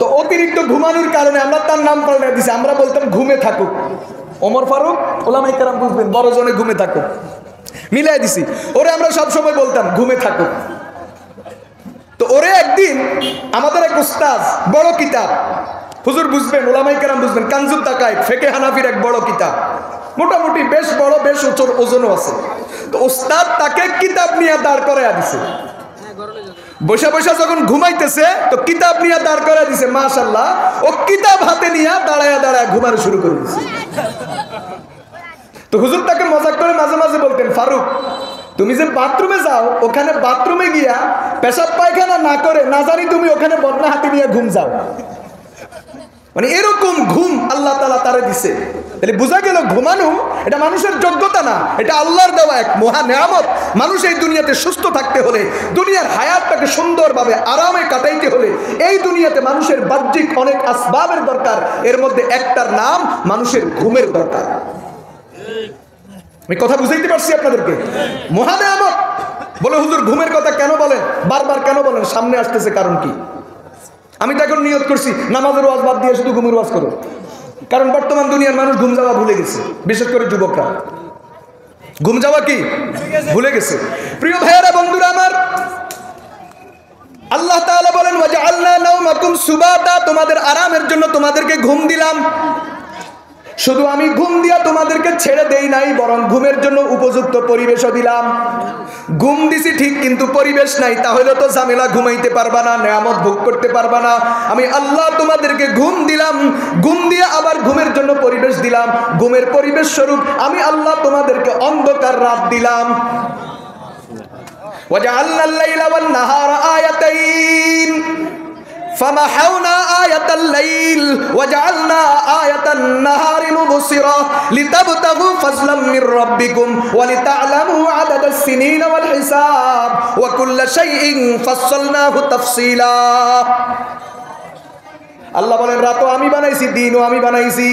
তো অতিরিক্ত ঘুমানোর কারণে আমরা তার নাম পাল্টে দিছি, আমরা বলতাম ঘুমে থাকুক। ওমর ফারুক, ওলামায়ে কেরাম বুঝবেন, বড় জনে ঘুমে থাকুক, মিলাই দিছি। ওরে আমরা সব সময় বলতাম ঘুমে থাকুক। তো ওরে একদিন আমাদের এক উস্তাদ, বড় কিতাব, হুজুর বুঝবেন, ওলামায়ে কেরাম বুঝবেন, কানজুত তাকায়েত, ফিকহে হানাফির এক বড় কিতাব, মোটামুটি বেশ বড়, বেশ ওজনও আছে। তো উস্তাদ তাকে কিতাব নিয়ে দাঁড় করাইয়া দিছে। বসে বসে যখন ঘুমাইতেছে তো কিতাব নিয়ে দাঁড় করাইয়া দিছে। মাশাআল্লাহ, ও কিতাব হাতে নিয়ে দাঁড়ায়া দাঁড়ায়া ঘুমানো শুরু করে দিছে। তো হুজুর তাকে মজাক করে মাঝে মাঝে বলতেন, ফারুক তুমি যে বাথরুমে যাও, ওখানে বাথরুমে গিয়া পেশাব পায়খানা না করে না জানি তুমি ওখানে বদনা হাতে নিয়ে ঘুম যাও। মানে এরকম ঘুম আল্লাহ তাআলা তারে দিছে। তাহলে বোঝা গেল ঘুমানো এটা মানুষের যোগ্যতা না, এটা আল্লাহর দেওয়া এক মহা নেয়ামত। মানুষ এই দুনিয়াতে সুস্থ থাকতে হলে, দুনিয়ার হায়াতটাকে সুন্দরভাবে আরামে কাটাইতে হলে, এই দুনিয়াতে মানুষের বাহ্যিক অনেক আসবাবের দরকার। এর মধ্যে একটার নাম মানুষের ঘুমের দরকার। আমি কথা বুঝাইতে পারছি আপনাদেরকে? মহা নেয়ামত। বলে হুজুর ঘুমের কথা কেন বলেন, বারবার কেন বলেন? সামনে আসতেছে কারণ কি? আমি তো এখন নিয়ত করছি নামাজের ওয়াজ বাদ দিয়ে শুধু ঘুমের ওয়াজ করো। কারণ বর্তমান দুনিয়ার মানুষ ঘুম যাওয়া ভুলে গেছে, বিশেষ করে যুবকরা ঘুম যাওয়া কি ভুলে গেছে। প্রিয় ভাইয়েরা, বন্ধুরা আমার, আল্লাহ তাআলা বলেন ওয়াজআলনা নাওমাকুম সুবাতা, তোমাদের আরামের জন্য তোমাদেরকে ঘুম দিলাম। শুধু আমি ঘুম দিয়া তোমাদেরকে ছেড়ে দেই নাই, বরং ঘুমের জন্য উপযুক্ত পরিবেশও দিলাম। ঘুম দিছি ঠিক, কিন্তু পরিবেশ নাই, তাহলে তো ঝামেলা, ঘুমাইতে পারবা না, নেয়ামত ভোগ করতে পারবা না। আমি আল্লাহ তোমাদেরকে ঘুম দিলাম, ঘুম দিয়ে আবার ঘুমের জন্য পরিবেশ দিলাম। ঘুমের পরিবেশ স্বরূপ আমি আল্লাহ তোমাদেরকে অন্ধকার রাত দিলাম। ওয়াজআলনাল লাইলা ওয়ান নাহারা আয়াতাইন فمحونا آية الليل وجعلنا آية النهار مبصرة لتبتغوا فضلا من ربكم ولتعلموا عدد السنين والحساب وكل شيء فصلناه تفصيلا আল্লাহ বলেন রাতও আমি বানাইছি, দিনও আমি বানাইছি।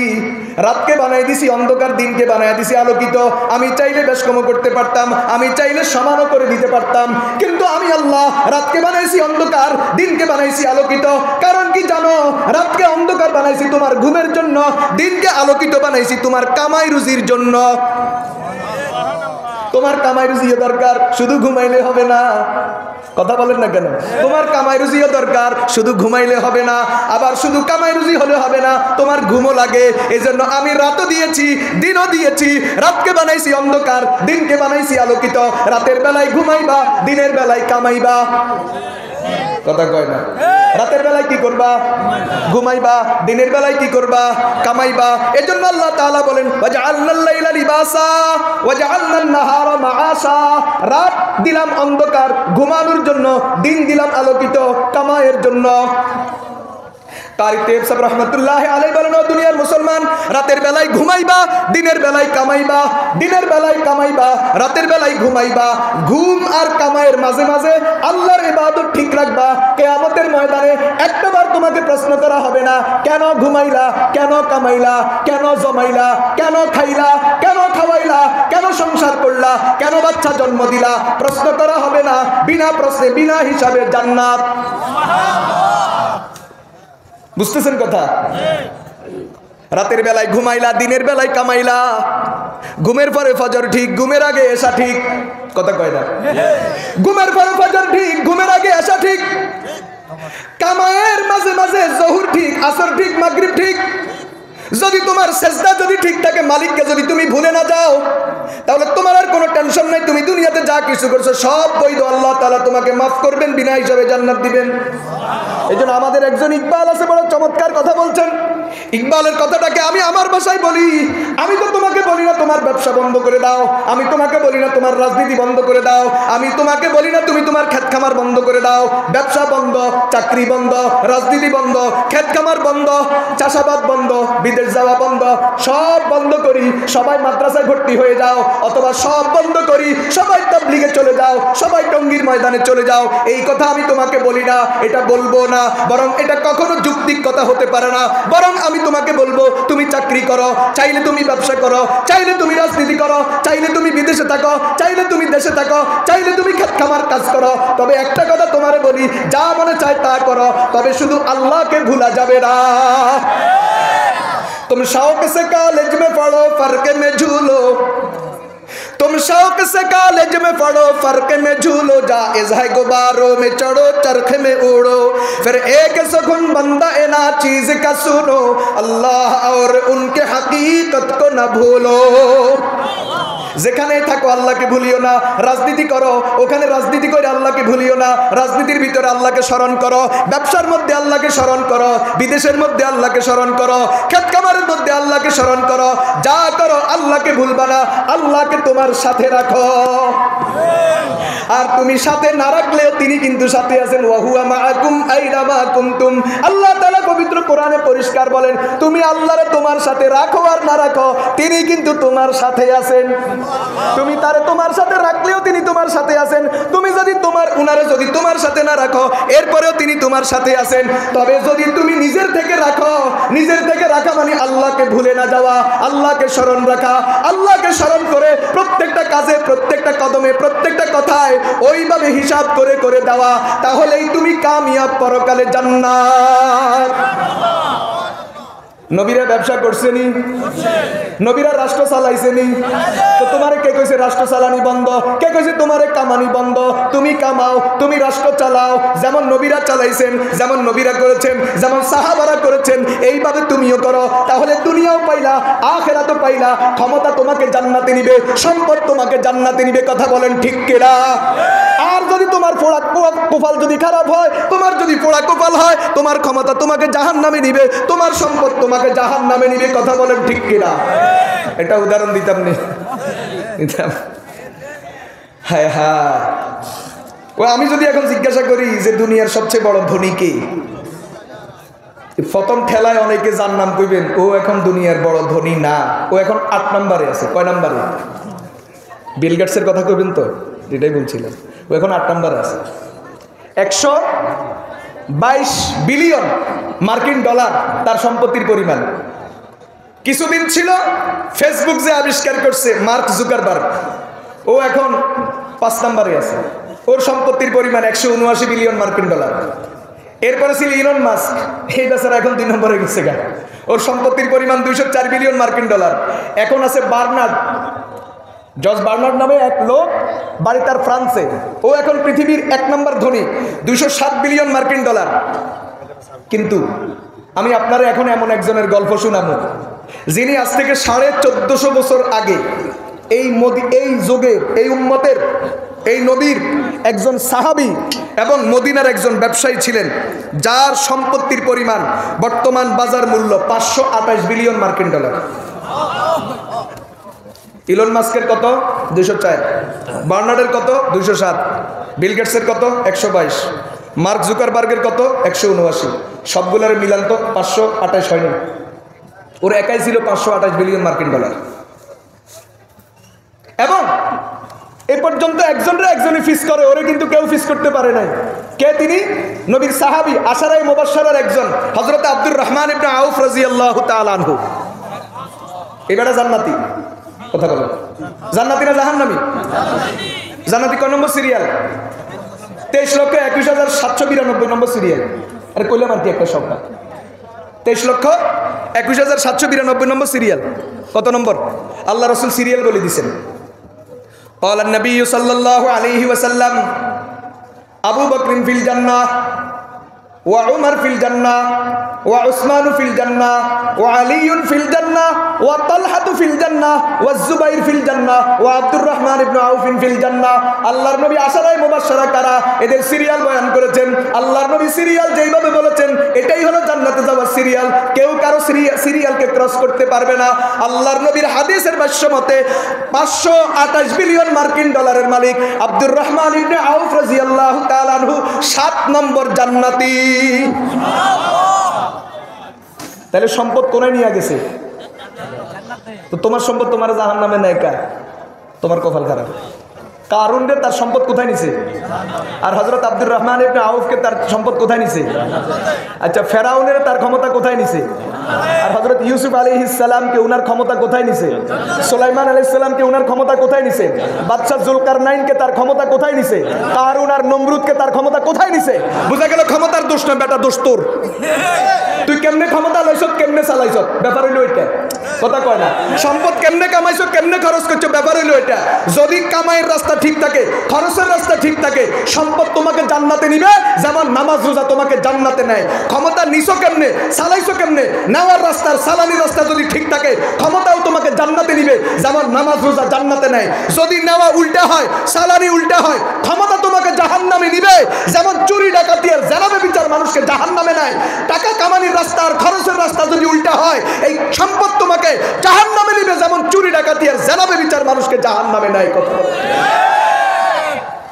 রাতকে বানাই দিছি অন্ধকার, দিনকে বানাই দিছি আলোকিত। আমি চাইলে বেশ কম করতে পারতাম, আমি চাইলে সমানও করে দিতে পারতাম, কিন্তু আমি আল্লাহ রাতকে বানাইছি অন্ধকার, দিনকে বানাইছি আলোকিত। কারণ কি জানো? রাতকে অন্ধকার বানাইছি তোমার ঘুমের জন্য, দিনকে আলোকিত বানাইছি তোমার কামাই রুজির জন্য। তোমার কামাই রুজিও দরকার, শুধু ঘুমাইলে হবে না। কথা বলেন না কেন? তোমার কামাই রুজিও দরকার, শুধু ঘুমাইলে হবে না। আবার শুধু কামাই রুজি হলে হবে না, তোমার ঘুমও লাগে। এই জন্য আমি রাতও দিয়েছি, দিনও দিয়েছি। রাতকে বানাইছি অন্ধকার, দিনকে বানাইছি আলোকিত। রাতের বেলায় ঘুমাইবা, দিনের বেলায় কামাইবা। কথা কয় না? রাতের বেলায় কি করবা? ঘুমাইবা। দিনের বেলায় কি করবা? কামাইবা। এজন্য আল্লাহ তাআলা বলেন ওয়াজআলনাল লাইলা লিবাসা ওয়াজআলনান নাহারা মাআসা। রাত দিলাম অন্ধকার ঘুমানোর জন্য, দিন দিলাম আলোকিত কামাইয়ের জন্য। তারিক তেব সাহেব রহমতুল্লাহ আলাইহি বলেন, ও দুনিয়ার মুসলমান, রাতের বেলায় ঘুমাইবা, দিনের বেলায় কামাইবা। দিনের বেলায় কামাইবা, রাতের বেলায় ঘুমাইবা। ঘুম আর কামাইয়ের মাঝে মাঝে আল্লাহর ইবাদত ঠিক রাখবা। কিয়ামতের ময়দানে একটাবার তোমাকে প্রশ্ন করা হবে না কেন ঘুমাইলা, কেন কামাইলা, কেন জমাইলা, কেন খাইলা, কেন খাওয়াইলা, কেন সংসার করলা, কেন বাচ্চা জন্ম দিলা। প্রশ্ন করা হবে না। বিনা প্রশ্নে, বিনা হিসাবে জান্নাত। বুঝতেছেন কথা? রাতের বেলায় ঘুমাইলা, দিনের বেলায় কামাইলা। ঘুমের পরে ফজর ঠিক, ঘুমের আগে এশা ঠিক। কথা কয় না? ঘুমের পরে ফজর ঠিক, ঘুমের আগে এশা ঠিক। কামাইয়ের মাঝে মাঝে জোহর ঠিক, আসর ঠিক, মাগরিব ঠিক। যদি তোমার সেজদা যদি ঠিক থাকে, মালিককে যদি তুমি ভুলে না যাও, তাহলে তোমার আর কোনো টেনশন নাই। তুমি দুনিয়াতে যা কিছু করছো সব বৈধ। আল্লাহ তাআলা তোমাকে মাফ করবেন, বিনা হিসাবে জান্নাত দিবেন। এই জন্য আমাদের একজন ইকবাল আছে, বড় চমৎকার কথা বলছেন। ইকবালের কথাটাকে আমি আমার ভাষায় বলি। আমি তো তোমাকে বলি না তোমার ব্যবসা বন্ধ করে দাও, আমি তোমাকে বলি না তোমার রাজনীতি বন্ধ করে দাও, আমি তোমাকে বলি না তুমি তোমার ক্ষেত খামার বন্ধ করে দাও। ব্যবসা বন্ধ, চাকরি বন্ধ, রাজনীতি বন্ধ, ক্ষেত খামার বন্ধ, চাষাবাদ বন্ধ, বিদেশ যাওয়া বন্ধ, সব বন্ধ করি সবাই মাদ্রাসায় ভর্তি হয়ে যাও, অথবা সব বন্ধ করি সবাই তাবলীগে চলে যাও, সবাই টঙ্গীর ময়দানে চলে যাও। এই কথা আমি তোমাকে বলি না, এটা বলবো না। বরং এটা কখনো যৌক্তিক কথা হতে পারে না। বরং আমি তোমাকে বলবো তুমি চাকরি করো, চাইলে তুমি ব্যবসা করো, চাইলে তুমি রাজনীতি করো, চাইলে তুমি বিদেশে থাকো, চাইলে তুমি দেশে থাকো, চাইলে তুমি ক্ষেত খামার কাজ করো। তবে একটা কথা তোমারে বলি, যা মনে চায় তা করো, তবে শুধু আল্লাহকে ভুলা যাবে না। तुम शौक से कॉलेज में पढ़ो, फर्क में झूलो। तुम शौक से कॉलेज में पढ़ो, फर्क में झूलो। जायज़ है गुब्बारों में चढ़ो, चरखे में उड़ो। फिर एक सुकून बंदा ना चीज का सुनो, अल्लाह और उनके हकीकत को न भूलो। যেখানেই থাকো আল্লাহকে ভুলিও না। রাজনীতি করো, ওখানে রাজনীতি করে আল্লাহকে ভুলিও না। রাজনীতির ভিতরে আল্লাহকে স্মরণ করো, ব্যবসার মধ্যে আল্লাহকে স্মরণ করো, বিদেশের মধ্যে আল্লাহকে স্মরণ করো, ক্ষেত খামারের মধ্যে আল্লাহকে স্মরণ করো। যা করো আল্লাহকে ভুলবা না, আল্লাহকে তোমার সাথে রাখো। আর তুমি সাথে না রাখলেও তিনি কিন্তু সাথে আছেন। ওয়া হুয়া মাআকুম আইনামা কুনতুম। আল্লাহ তাআলা পবিত্র কোরআনে পরিষ্কার বলেন, তুমি আল্লাহরে তোমার সাথে রাখো আর না রাখো, তিনি কিন্তু তোমার সাথে আছেন। তুমি তারে তোমার সাথে রাখলেও তিনি তোমার সাথে আছেন। তুমি যদি উনারে যদি তোমার সাথে না রাখো, এরপরেও তিনি তোমার সাথে আছেন। তবে যদি তুমি নিজের থেকে রাখো, নিজের থেকে রাখা মানে আল্লাহকে ভুলে না যাওয়া, আল্লাহকে স্মরণ রাখা, আল্লাহকে স্মরণ করে প্রত্যেকটা কাজে, প্রত্যেকটা কদমে, প্রত্যেকটা কথায় ওইভাবে হিসাব করে করে দেওয়া, তাহলেই তুমি কামিয়াব, পরকালে জান্নাত। নবীরা ব্যবসা করছেনি, নবীরা রাষ্ট্র চালাইছেনি। তো তোমারে কে কইছে রাষ্ট্র চালানি বন্ধ? কে কইছে তোমারে কামানি বন্ধ? তুমি কামাও, তুমি রাষ্ট্র চালাও। যেমন নবীরা চালাইছেন, যেমন নবীরা করেছেন, যেমন সাহাবারা করেছেন, এইভাবে তুমিও করো। তাহলে দুনিয়াও পাইলা, আখিরাতও পাইলা। ক্ষমতা তোমাকে জান্নাতে নিবে, সম্পদ তোমাকে জান্নাতে নিবে। কথা বলেন ঠিক কিনা? আর যদি তোমার পোড়া কপাল যদি খারাপ হয়, তোমার যদি পোড়া কপাল হয়, তোমার ক্ষমতা তোমাকে জাহান্নামে নিবে, তোমার সম্পদ তোমাকে জাহান্নামে নিবে। কথা বলেন ঠিক কিনা? এটা উদাহরণ দিতাম নি, হায় হায়। ও আমি যদি এখন জিজ্ঞাসা করি যে দুনিয়ার সবচেয়ে বড় ধনী কে, প্রথম ঠেলায় অনেকে যার নাম কইবেন ও এখন দুনিয়ার বড় ধনী না, ও এখন 8 নম্বরে আছে। কয় নম্বরে? বিল গেটসের কথা কইবেন তো, এটাই বলছিলেন। ও এখন 8 নম্বরে আছে। 122 বিলিয়ন মার্কিন ডলার তার সম্পত্তির পরিমাণ। কিছুদিন ছিল ফেসবুক যে আবিষ্কার করছে মার্ক জুকারবার্গ, ও এখন 5 নম্বরে আছে। ওর সম্পত্তির পরিমাণ 179 বিলিয়ন মার্কিন ডলার। এরপরে ছিল ইলন মাস্ক, এই বেচারা এখন 2 নম্বরে গেছে গা, ওর সম্পত্তির পরিমাণ 204 বিলিয়ন মার্কিন ডলার। এখন আছে বার্নার্ড, জর্জ বার্নার্ড নামে এক লোক, বাড়ি তার ফ্রান্সে। ও এখন পৃথিবীর 1 নম্বর ধনী, 207 বিলিয়ন মার্কিন ডলার। কিন্তু আমি আপনারা এখন এমন একজনের গল্প শোনাবো, যিনি আজ থেকে 1450 বছর আগে এই যুগের, এই উম্মতের, এই নবীর একজন সাহাবী এবং মদিনার একজন ব্যবসায়ী ছিলেন, যার সম্পত্তির পরিমাণ বর্তমান বাজার মূল্য 528 বিলিয়ন মার্কিন ডলার। ইলন মাস্কের কত? 204। বার্নার্ডের কত? 207। বিল গেটসের কত? 122। মার্ক জুকারবার্গের কত? 179। সবগুলোর মিলান তো 528 হয়নি। ওর একাই ছিল 528 বিলিয়ন মার্কিন ডলার। এবং এ পর্যন্ত একজনই ফিস করে, ওরে কিন্তু কেউ ফিস করতে পারে নাই। কে তিনি? নবীর সাহাবী, আশারায়ে মুবাশশারার একজন, হযরত আব্দুর রহমান ইবনে আউফ রাদিয়াল্লাহু তাআলা আনহু। এবারে জান্নাতি। কথা বলেন, জান্নাতি না জাহান্নামী? জান্নাতি কয় নম্বর সিরিয়াল? 23,21,792 নম্বর সিরিয়াল। আরে কইলাম আর কি একটা সংখ্যা, 23,21,792 নম্বর সিরিয়াল। কত নম্বর? আল্লাহ রাসূল সিরিয়াল বলে দিয়েছেন। قال النبي صلى الله عليه وسلم أبو بكر في الجنة وعمر في الجنة وعثمان في الجنة وعلي في الجنة وطلحة في الجنة والزبير في الجنة وعبد الرحمن بن عوف في الجنة। আল্লাহর নবী আশারায়ে মুবাশশারা কারা এদের সিরিয়াল বয়ান করেছেন। আল্লাহর নবী সিরিয়াল যেইভাবে বলেছেন এটাই হলো জান্নাতে যাওয়ার সিরিয়াল, কেউ কারো সিরিয়ালকে ক্রস করতে পারবে না। আল্লাহর নবীর হাদিসের ভাষ্য মতে 528 বিলিয়ন মার্কিন ডলারের মালিক আব্দুর রহমান ইবনে আউফ রাদিয়াল্লাহু তাআলা আনহু 7 নম্বর জান্নাতি। তাহলে সম্পদ কোনায় নিয়ে গেছে? তো তোমার সম্পদ তোমার জাহান্নামে নেয় কা? তোমার কপাল খারাপ। কারুন রে তার সম্পদ কোথায় নিছে? আর হযরত আব্দুর রহমান ইবনে আউফকে তার সম্পদ কোথায় নিছে? আচ্ছা, ফেরাউনের তার ক্ষমতা কোথায় নিছে? আর হযরত ইউসুফ আলাইহিস সালামকে উনার ক্ষমতা কোথায় নিছে? সুলাইমান আলাইহিস সালামকে উনার ক্ষমতা কোথায় নিছে? বাদশা জুলকারনাইনকে তার ক্ষমতা কোথায় নিছে? কারুন আর নমরুদকে তার ক্ষমতা কোথায় নিছে? বুঝা গেল ক্ষমতার দোষ না, বেটা দোষ তোর। তুই কেমনে ক্ষমতা লইছ, কেমনে চালাইছ, ব্যাপার হইলো এটা। কথা কয় না। সম্পদ কেমনে কামাইছো, কেমনে খরচ করছো, ব্যাপার হইলো এটা। যদি কামাইয়ের রাস্তা ঠিক থাকে, খরচের রাস্তা ঠিক থাকে, সম্পদ তোমাকে জান্নাতে নিবে, যেমন নামাজ রোজা তোমাকে জান্নাতে নেয়। ক্ষমতা নিছো কেমনে, চালাইছো কেমনে, নেওয়ার রাস্তার সালানির রাস্তা যদি ঠিক থাকে, ক্ষমতাও তোমাকে জান্নাতে নিবে, যেমন নামাজ রোজা জান্নাতে নেয়। যদি নেওয়া উল্টা হয়, সালানি উল্টা হয়, ক্ষমতা তোমাকে জাহান্নামে নিবে, যেমন চুরি ডাকাতি আর জেনাবে বিচার মানুষকে জাহান্নামে নেয়। টাকা কামানির রাস্তা আর খরচের রাস্তা যদি উল্টা হয়, এই সম্পদ তোমাকে জাহান্নামে নিবে, যেমন চুরি ডাকাতি আর জেনাবে বিচার মানুষকে জাহান্নামে নেয়। কথা বলেন,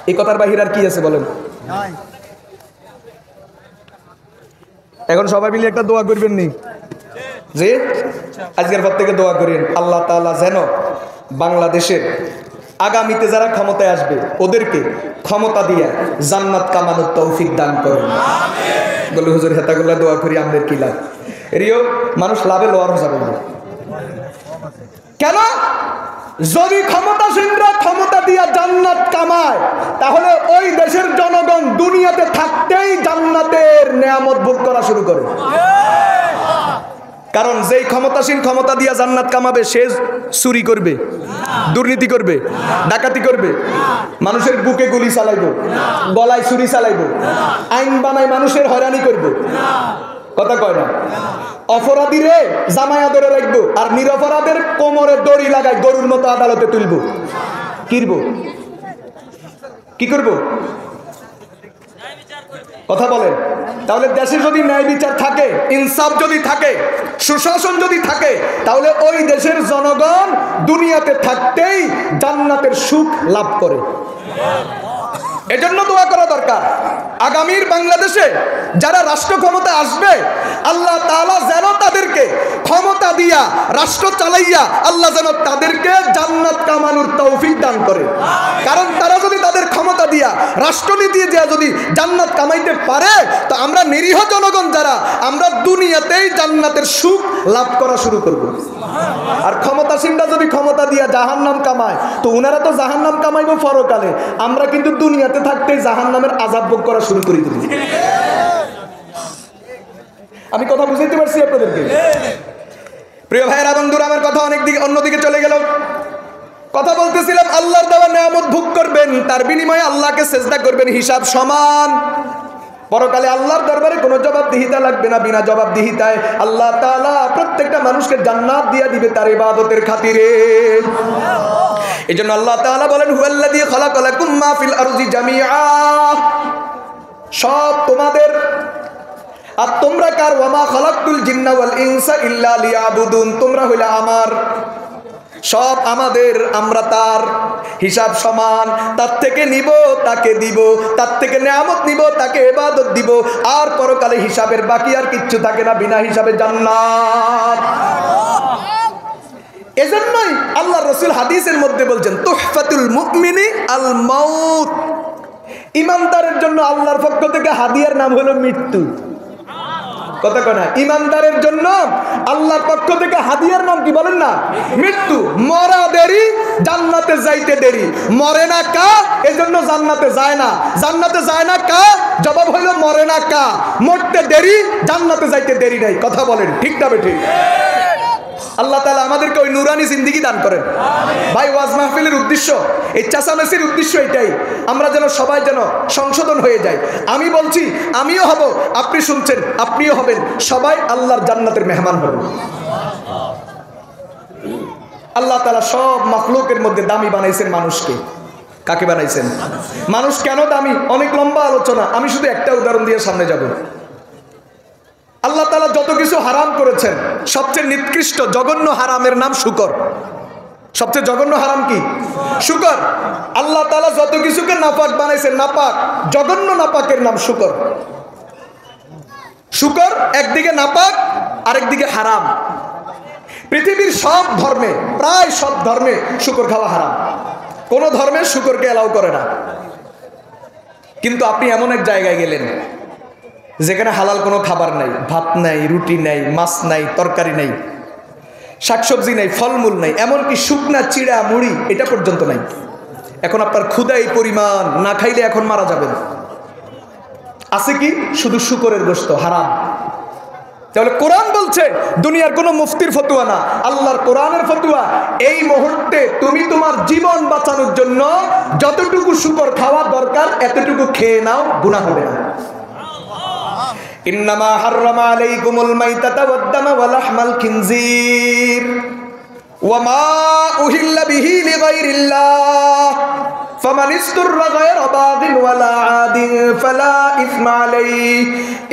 এই কথার বাহিরে আর কি আছে বলেন? এখন সবাই মিলে একটা দোয়া করবেন নি যে আজকের পর থেকে দোয়া করেন আল্লাহ তাআলা যেন বাংলাদেশের আগামীতে যারা ক্ষমতায় আসবে ওদেরকে ক্ষমতা দিয়ে জান্নাত কামানোর তৌফিক দান করুন। আমিন। বলে হুজুর হেতাগুলা দোয়া করি আমাদের কি লাভ? এরিও মানুষ লাভে লোয়ার যাবে না কেন? যদি ক্ষমতাসীনরা ক্ষমতা দিয়া জান্নাত কামায়, তাহলে ওই দেশের জনগণ দুনিয়াতে থাকতেই জান্নাতের নেয়ামত ভোগ করা শুরু করে। কারণ যেই ক্ষমতাসীন ক্ষমতা দিয়া জান্নাত কামাবে সে চুরি করবে, দুর্নীতি করবে, ডাকাতি করবে, মানুষের বুকে গুলি চালাইবো, গলায় ছুরি চালাইবো, আইন বানায় মানুষের হয়রানি করবে। কথা কয় না? অপরাধীরে জামায়া ধরে রাখবো আর নিরপরাধের কোমরে দড়ি লাগাই গরুর মতো আদালতে তুলবো। কিরবো? কি করবো? কথা বলেন। তাহলে দেশে যদি ন্যায় বিচার থাকে, ইনসাফ যদি থাকে, সুশাসন যদি থাকে, তাহলে ওই দেশের জনগণ দুনিয়াতে থাকতেই জান্নাতের সুখ লাভ করে। এজন্য দোয়া করা দরকার। আগামীর বাংলাদেশে যারা রাষ্ট্র ক্ষমতা আসবে, আল্লাহ তাআলা যেন তাদেরকে ক্ষমতা দিয়া রাষ্ট্র চালাইয়া আল্লাহ যেন তাদেরকে জান্নাত কামানোর তৌফিক দান করে। কারণ তারা যদি তাদের ক্ষমতা দিয়া রাষ্ট্রনীতি দিয়া যদি জান্নাত কামাইতে পারে, তো আমরা নিরীহ জনগণ যারা, আমরা দুনিয়াতেই জান্নাতের সুখ লাভ করা শুরু করব। আর ক্ষমতাসীনরা যদি ক্ষমতা দিয়া জাহান্নাম কামায়, তো উনারা তো জাহান্নাম কামাইবো পরকালে, আমরা কিন্তু দুনিয়াতে থাকতেই জাহান্নামের আযাব ভোগ করা শুরু করে দিই। আমি কথা বুঝাইতে পারছি আপনাদেরকে? প্রিয় ভাইয়েরা, বন্ধুরা, আমার কথা অন্যদিকে চলে গেল। কথা বলতেছিলাম আল্লাহর দেওয়া নিয়ামত ভোগ করবেন, তার বিনিময়ে আল্লাহকে সিজদা করবেন, হিসাব সমান। পরকালে আল্লাহর দরবারে কোনো জবাবদিহিতা লাগবে না। বিনা জবাবদিহিতায় আল্লাহ তাআলা প্রত্যেকটা মানুষকে জান্নাত দিয়ে দিবে তার ইবাদতের খাতিরে। এজন্য আল্লাহ তাআলা বলেন, হুয়াল্লাযী খালাকালাকুম মা ফিল আরদি জামিআ, সব তোমাদের, আর তোমরা কার? ওয়ামা খালাকতুল জিন্না ওয়াল ইনসা ইল্লা লিয়াবুদুন, তোমরা হইলা আমার, সব আমাদের, আমরা তার, হিসাব সমান। তার থেকে নিব তাকে দিব, তার থেকে নিয়ামত নিব তাকে ইবাদত দিব, আর পরকালে হিসাবের বাকি আর কিচ্ছু থাকে না, বিনা হিসাবে জান্নাত। এজন্যই আল্লাহর রাসূল হাদিসের মধ্যে বলছেন, তুহফাতুল মুমিনি আল মাউত, ইমানদারের জন্য আল্লাহর পক্ষ থেকে হাদিয়ার নাম হলো মৃত্যু। কথা কয় না? ইমানদারের জন্য আল্লাহর পক্ষ থেকে হাদিয়ার নাম কি বলেন না? মৃত্যু। মরা দেরি, জান্নাতে যাইতে দেরি। মরে না কা, এজন্য জান্নাতে যায় না। জান্নাতে যায় না কা, জবাব হইল মরে না কা। মরতে দেরি, জান্নাতে যাইতে দেরি নাই। কথা বলেন ঠিক না বেঠিক? আল্লাহ তাআলা আমাদেরকে ওই নুরানি জিন্দেগি দান করেন। ভাই, ওয়াজ মাহফিলের উদ্দেশ্য, এই চাচামেচির উদ্দেশ্য এটাই, আমরা যেন সবাই যেন সংশোধন হয়ে যায়। আমি বলছি, আমিও হব, আপনি শুনছেন, আপনিও হবেন, সবাই আল্লাহর জান্নাতের মেহমান হবেন। আল্লাহ তাআলা সব মাখলুকের মধ্যে দামি বানাইছেন মানুষকে। কাকে বানাইছেন? মানুষ কেন দামি? অনেক লম্বা আলোচনা, আমি শুধু একটা উদাহরণ দিয়ে সামনে যাব। আল্লাহ তাআলা যত কিছু হারাম করেছেন, সবচেয়ে নিকৃষ্ট জঘন্য হারামের নাম শুকর। সবচেয়ে জঘন্য হারাম কি? শুকর। আল্লাহ তাআলা যত কিছুকে নাপাক বানাইছেন, নাপাক, জঘন্য নাপাকের নাম শুকর। শুকর একদিকে নাপাক, আরেকদিকে হারাম। পৃথিবীর সব ধর্মে, প্রায় সব ধর্মে শুকর খাওয়া হারাম। কোন ধর্মে শুকরকে এলাও করে না। কিন্তু আপনি এমন এক জায়গায় গেলেন যেখানে হালাল কোনো খাবার নাই, ভাত নাই, রুটি নাই, মাছ নাই, তরকারি নাই, শাকসবজি নাই, ফলমূল নাই, এমনকি শুকনা চিড়া মুড়ি এটা পর্যন্ত নাই। এখন আপনার ক্ষুধা এই পরিমাণ, না খাইলে এখন মারা যাবেন। আছে কি? শুধু শুকরের গোশত, হারাম। তাহলে কোরআন বলছে, দুনিয়ার কোনো মুফতির ফতোয়া না, আল্লাহর কোরআনের ফতোয়া, এই মুহূর্তে তুমি তোমার জীবন বাঁচানোর জন্য যতটুকু শুকর খাওয়া দরকার এতটুকু খেয়ে নাও, গুনাহ হবে না। ইন্নামা হাররামা আলাইকুমুল মাইতাতা ওয়াদ-দামা ওয়া লাহমাল খিনজির ওয়া মা উহিল্লা বিহি লিগাইরিল্লাহ ফামান ইসতুররা গায়রা বাগিন ওয়ালা আদিন ফালা ইসমা আলাইহি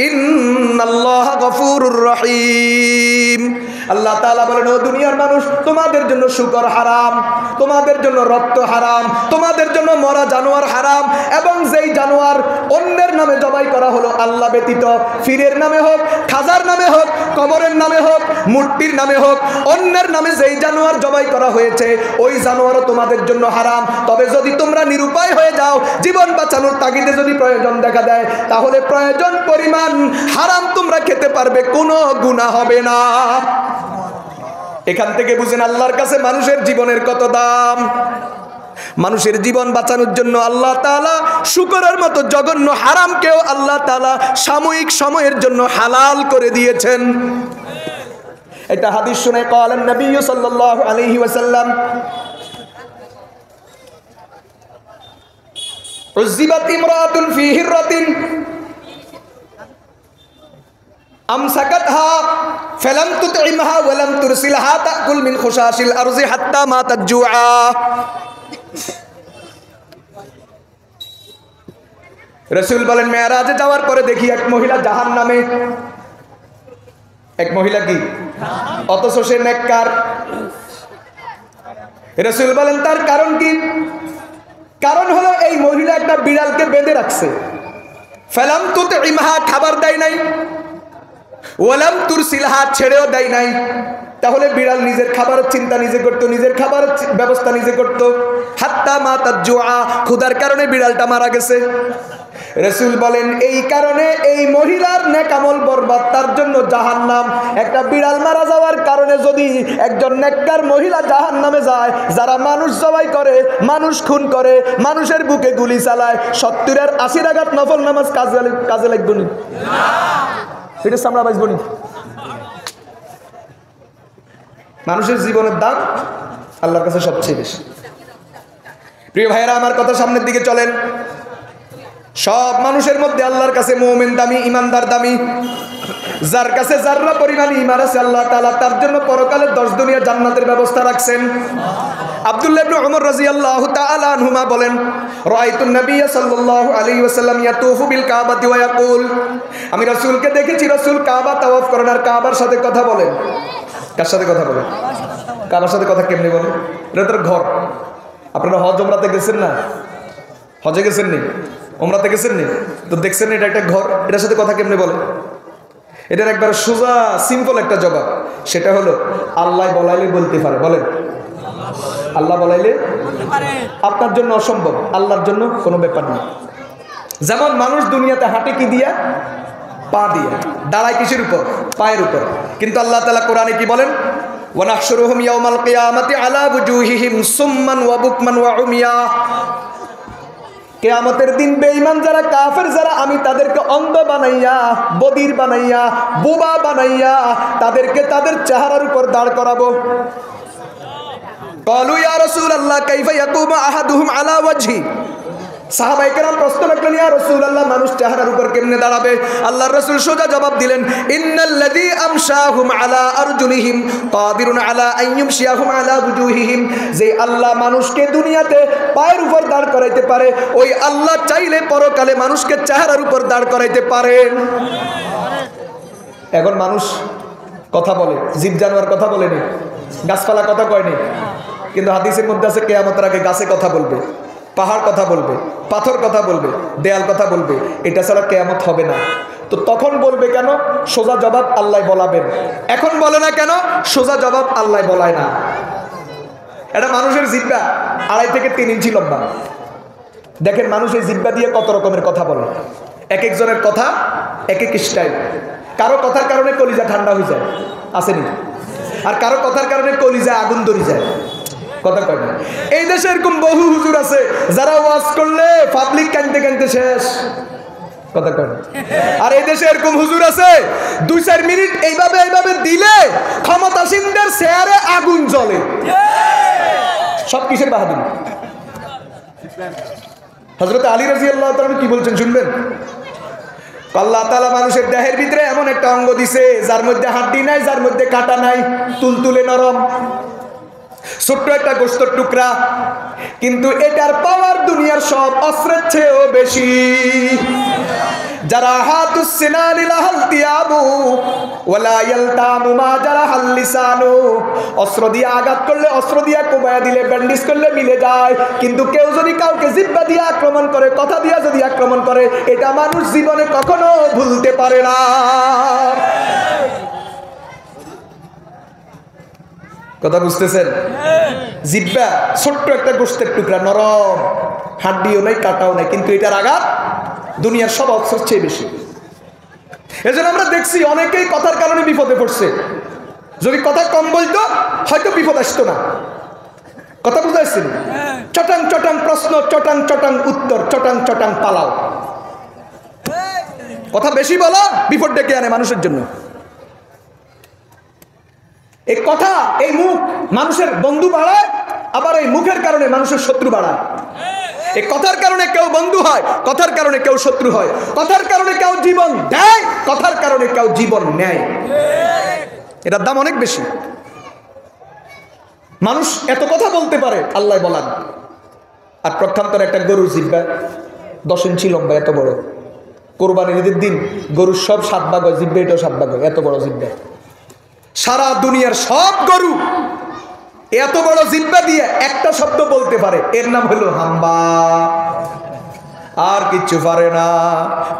ইন্নাল্লাহা গফুরুর রহিম। আল্লাহ তাআলা বলেন, ও দুনিয়ার মানুষ, তোমাদের জন্য শুকর হারাম, তোমাদের জন্য রক্ত হারাম, তোমাদের জন্য মরা জানোয়ার হারাম, এবং যেই জানোয়ার অন্যের নামে জবাই করা হলো আল্লাহ ব্যতীত, ফিরের নামে হোক, খাজার নামে হোক, কবরের নামে হোক, মূর্তির নামে হোক, অন্যের নামে যেই জানোয়ার জবাই করা হয়েছে ওই জানোয়ারও তোমাদের জন্য হারাম। তবে যদি তোমরা নিরুপায় হয়ে যাও, জীবন বাঁচানোর তাগিদে যদি প্রয়োজন দেখা দেয়, তাহলে প্রয়োজন পরিমাণ হারাম তোমরা খেতে পারবে, কোনো গুনাহ হবে না। এখান থেকে বুঝেন আল্লাহর কাছে মানুষের জীবনের কত দাম। মানুষের জীবন বাঁচানোর জন্য আল্লাহ তাআলা শুকরের মতো জঘন্য হারামকেও আল্লাহ তাআলা সাময়িক সময়ের জন্য হালাল করে দিয়েছেন। এটা হাদিস শুনে قال النبي صلى الله عليه وسلم عذبت امرأة في هرة أمسكتها فلم تطعمها ولم ترسلها تأكل من خشاش الأرض حتى ماتت جوعا। রাসূল বলেন, মেরাজে যাওয়ার পরে দেখি এক মহিলা জাহান্নামে। এক মহিলা কি? অথচ সে নেককার। রাসূল বলেন, তার কারণ কি? কারণ হলো এই মহিলা একটা বিড়ালকে বেঁধে রাখছে। ফালাম তুতইমহা, খাবার দেয় নাই, ওয়ালাম তুরসিলহা, ছেড়েও দেয় নাই। তাহলে বিড়াল নিজের খাবারের চিন্তা নিজে করতো, নিজের খাবারের ব্যবস্থা নিজে করতো। হাত্তা মাতাত জুআ, ক্ষুধার কারণে বিড়ালটা মারা গেছে। রাসূল বলেন এই কারণে এই মহিলার নেক আমল বরবাদ, তার জন্য জাহান্নাম। একটা বিড়াল মারা যাওয়ার কারণে যদি একজন নেককার মহিলা জাহান্নামে যায়, যারা মানুষ জবাই করে, মানুষ খুন করে, মানুষের বুকে গুলি চালায়, 70 আর 80 রাকাত নফল নামাজ কাজে লাগবে না, এটা সামরা বাজবো না। মানুষের জীবনের দাম আল্লাহর কাছে সবচেয়ে বেশি। প্রিয় ভাইয়েরা, আমার কথা সামনের দিকে চলেন। সব মানুষের মধ্যে আল্লাহর কাছে মুমিন দামি, ইমানদার দামি। যার কাছে যাররা পরিমাণ ঈমান আছে আল্লাহ তাআলা তার জন্য পরকালে 10 দুনিয়া জান্নাতের ব্যবস্থা রাখছেন। আব্দুল্লাহ ইবনে উমর রাদিয়াল্লাহু তাআলা আনহুমা বলেন, রাআইতুন নবিয়্য সাল্লাল্লাহু আলাইহি ওয়াসাল্লাম ইয়াতুফু বিল কাবাতি ওয়া ইয়াকুল, আমি রাসূলকে দেখেছি রাসূল কাবা তাওয়াফ করেন আর কাবার সাথে কথা বলেন। কার সাথে কথা বলেন? কাবার সাথে কথা কেমনে বলেন? এটা তোর ঘর। আপনারা হজ ওমরাতে গেছেন না? হজে গেছেন নি? ওমরাতে গেছেন নি? তো দেখছেন এটা একটা ঘর, এটার সাথে কথা কেমনে বলে? এটার একবার সোজা সিম্পল একটা জবাব, সেটা হলো আল্লাহ বলাইলে বলতে পারে। বলেন, আল্লাহ বলাইলে আপনার জন্য অসম্ভব, আল্লাহর জন্য কোনো ব্যাপার না। যেমন মানুষ দুনিয়াতে হাঁটে কি দিয়া? পা দিয়ে। দাঁড়ায় কিসের উপর? পায়ের উপর। কিন্তু আল্লাহ তাআলা কোরআনে কি বলেন? ওয়া নাহশুরুহুম ইয়াওমাল কিয়ামাতি আলা বুজুহিহিম সুম্মান ওয়া বুকমান ওয়া উমিয়া, কিয়ামতের দিন বেঈমান যারা, কাফের যারা, আমি তাদেরকে অন্ধ বানাইয়া, বধির বানাইয়া, বোবা বানাইয়া তাদেরকে তাদের চেহারার উপর দাঁড় করাবো। ক্বালু ইয়া রাসূলুল্লাহ কাইফা ইয়াকুমু আহাদুহুম আলা ওয়াজহি, সাহাবায়ে কেরাম প্রশ্ন রাখলেন, ইয়া রাসূলুল্লাহ মানুষ চেহারার উপর কেমনে দাঁড়াবে? আল্লাহর রাসূল সোজা জবাব দিলেন, ইন্নাল্লাযী আমশাহুম আলা আরজুলিহিম কাদিরুন আলা আন ইউমশিয়াহুম আলা বুজুহিহিম, যে আল্লাহ মানুষকে দুনিয়াতে পায়ের উপর দাঁড় করাইতে পারে, ওই আল্লাহ চাইলে পরকালে মানুষকে চেহারার উপর দাঁড় করাইতে পারেন। এখন মানুষ কথা বলে, জীব জানোয়ার কথা বলেনি, গাছপালা কথা কয়নি, কিন্তু হাদিসের মধ্যে আছে কিয়ামতের আগে গাছে কথা বলবে, পাহাড় কথা বলবে, পাথর কথা বলবে, দেয়াল কথা বলবে, এটা ছাড়া কিয়ামত হবে না। তো তখন বলবে কেন? সোজা জবাব আল্লাহ বলাবেন। এখন বলে না কেন? সোজা জবাব আল্লাহ বলায় না। এটা মানুষের জিহ্বা 2.5 থেকে 3 ইঞ্চি লম্বা। দেখেন মানুষ এই জিহ্বা দিয়ে কত রকমের কথা বলে, এক একজনের কথা এক এক স্টাইল। কারো কথার কারণে কলিজা ঠান্ডা হয়ে যায়, আসেনি? আর কারো কথার কারণে কলিজা আগুন ধরে যায়। কথা কয় না? এই দেশে এরকম বহু হুজুর আছে যারা ওয়াজ করলে পাবলিক কাঁদতে কাঁদতে শেষ। কথা কয় না? আর এই দেশে এরকম হুজুর আছে 2-4 মিনিট এইভাবে এইভাবে দিলে ক্ষমতাসীনদের চেয়ারে আগুন জ্বলে। সব কিসের বাহাদুরি? হযরত আলী রাদিয়াল্লাহু তাআলা কি বলছেন শুনবেন? আল্লাহ তাআলা মানুষের দেহের ভিতরে এমন একটা অঙ্গ দিছে যার মধ্যে হাড্ডি নাই, যার মধ্যে কাঁটা নাই, তুলতুলে নরম, ছোট্ট একটা গোশতের টুকরা, কিন্তু এটার পাওয়ার দুনিয়ার সব অস্ত্রের চেয়েও বেশি। যারা হাতুস সিনানি লাহাল তিয়াবু ওয়ালা ইয়ালতামু মা জারাহাল লিসানু, অস্ত্র দিয়ে আঘাত করলে, অস্ত্র দিয়ে কোবায়া দিলে, ব্যান্ডেজ করলে মিলে যায়, কিন্তু কেউ যদি কাউকে জিহ্বা দিয়ে আক্রমণ করে, কথা দিয়ে যদি আক্রমণ করে, এটা মানুষ জীবনে কখনো ভুলতে পারে না। কথা বুঝতেছেন? জিহ্বা ছোট্ট একটা গোশতের টুকরা, নরম, হাড্ডিও নাই, কাটাও নাই, কিন্তু এটার আঘাত দুনিয়ার সব অস্ত্রের চেয়ে বেশি। এজন্য আমরা দেখছি অনেকেই কথার কারণে বিপদে পড়ছে। যদি কথা কম বলতো হয়তো বিপদ আসতো না। কথা বুঝতে পারছেন? চটাং চটাং প্রশ্ন, চটাং চটাং উত্তর, চটাং চটাং পালাও। কথা বেশি বলা বিপদ ডেকে আনে মানুষের জন্য। এই কথা, এই মুখ মানুষের বন্ধু বাড়ায়, আবার এই মুখের কারণে মানুষের শত্রু বাড়ায়। এই কথার কারণে কেউ বন্ধু হয়, কথার কারণে কেউ শত্রু হয়, কথার কারণে কেউ জীবন দেয়, কথার কারণে কেউ জীবন নেয়। এটার দাম অনেক বেশি। মানুষ এত কথা বলতে পারে, আল্লাহ বলান। আর প্রক্ষান্তরে একটা গরুর জিহ্বা 10 ইঞ্চি লম্বা, এত বড়। কোরবানির ঈদের দিন গরুর সব 7 ভাগ হয়, জিহ্বা এটাও 7 ভাগ হয়, এত বড় জিহ্বা। সারা দুনিয়ার সব গরু এত বড় জিহ্বা দিয়ে একটা শব্দ বলতে পারে, এর নাম হলো হাম্বা। আর কিচ্ছু পারে না,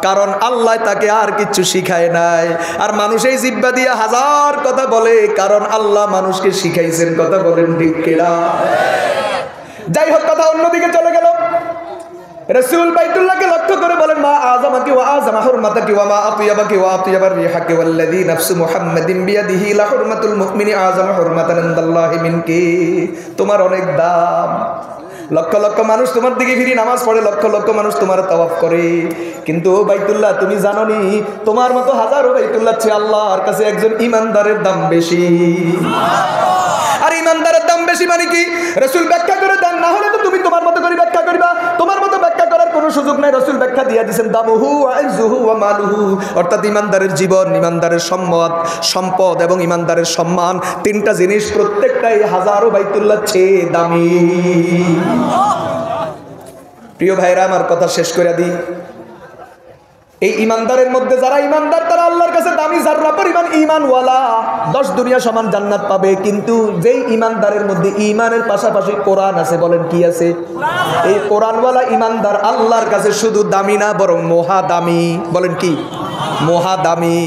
কারণ আল্লাহ তাকে আর কিচ্ছু শিখায় নাই। আর মানুষ এই জিহ্বা দিয়ে হাজার কথা বলে, কারণ আল্লাহ মানুষকে শিখাইছেন। কথা বলেন ঠিক কিনা? যাই হোক, কথা অন্যদিকে চলে গেল। রাসূল বাইতুল্লাহকে লক্ষ্য করে বলেন, মা আযামাকি ওয়া আযামা হুরমাতাকি ওয়া মা আতিয়াবাকি ওয়া আতিয়াবার রিহাকি ওয়াল্লাযী নাফসু মুহাম্মাদিন বিয়াদিহি লা হুরমাতুল মুমিনি আযামা হুরমাতান ইনদাল্লাহি মিনকি। তোমার অনেক দাম। লক্ষ লক্ষ মানুষ তোমার দিকে ফিরে নামাজ পড়ে, লক্ষ লক্ষ মানুষ তোমার তাওয়াফ করে, কিন্তু বাইতুল্লাহ তুমি জানো নি, তোমার মতো হাজারো বাইতুল্লাহ চেয়ে আল্লাহর কাছে একজন ইমানদারের দাম বেশি। আর ইমানদারের দাম বেশি মানে কি? রাসূল ব্যাখ্যা করে দেন, না হলে তো তুমি তোমার মতো করে ব্যাখ্যা করবা। তোমার মতো ব্যাখ্যা করার কোনো সুযোগ নাই। রাসূল ব্যাখ্যা দিয়ে দিয়েছেন, দামুহু ওয়া ইজ্জুহু ওয়া মালুহু, অর্থাৎ ইমানদারের জীবন, ইমানদারের সম্পদ এবং ইমানদারের সম্মান, তিনটা জিনিস প্রত্যেকটাই হাজারো বাইতুল্লাহ চেয়ে দামি। প্রিয় ভাইরা, আমার কথা শেষ করে দিই। এই ইমানদারের মধ্যে যারা ইমানদার, তারা আল্লাহর কাছে দামি জাররা পরিমাণ ঈমানওয়ালা, 10 দুনিয়া সমান জান্নাত পাবে। কিন্তু যেই ইমানদারের মধ্যে ঈমানের পাশাপাশি কোরআন আছে, বলেন কি আছে? এই কোরআনওয়ালা ইমানদার আল্লাহর কাছে শুধু দামি না, বরং মহা দামি। বলেন কি? মহা দামি।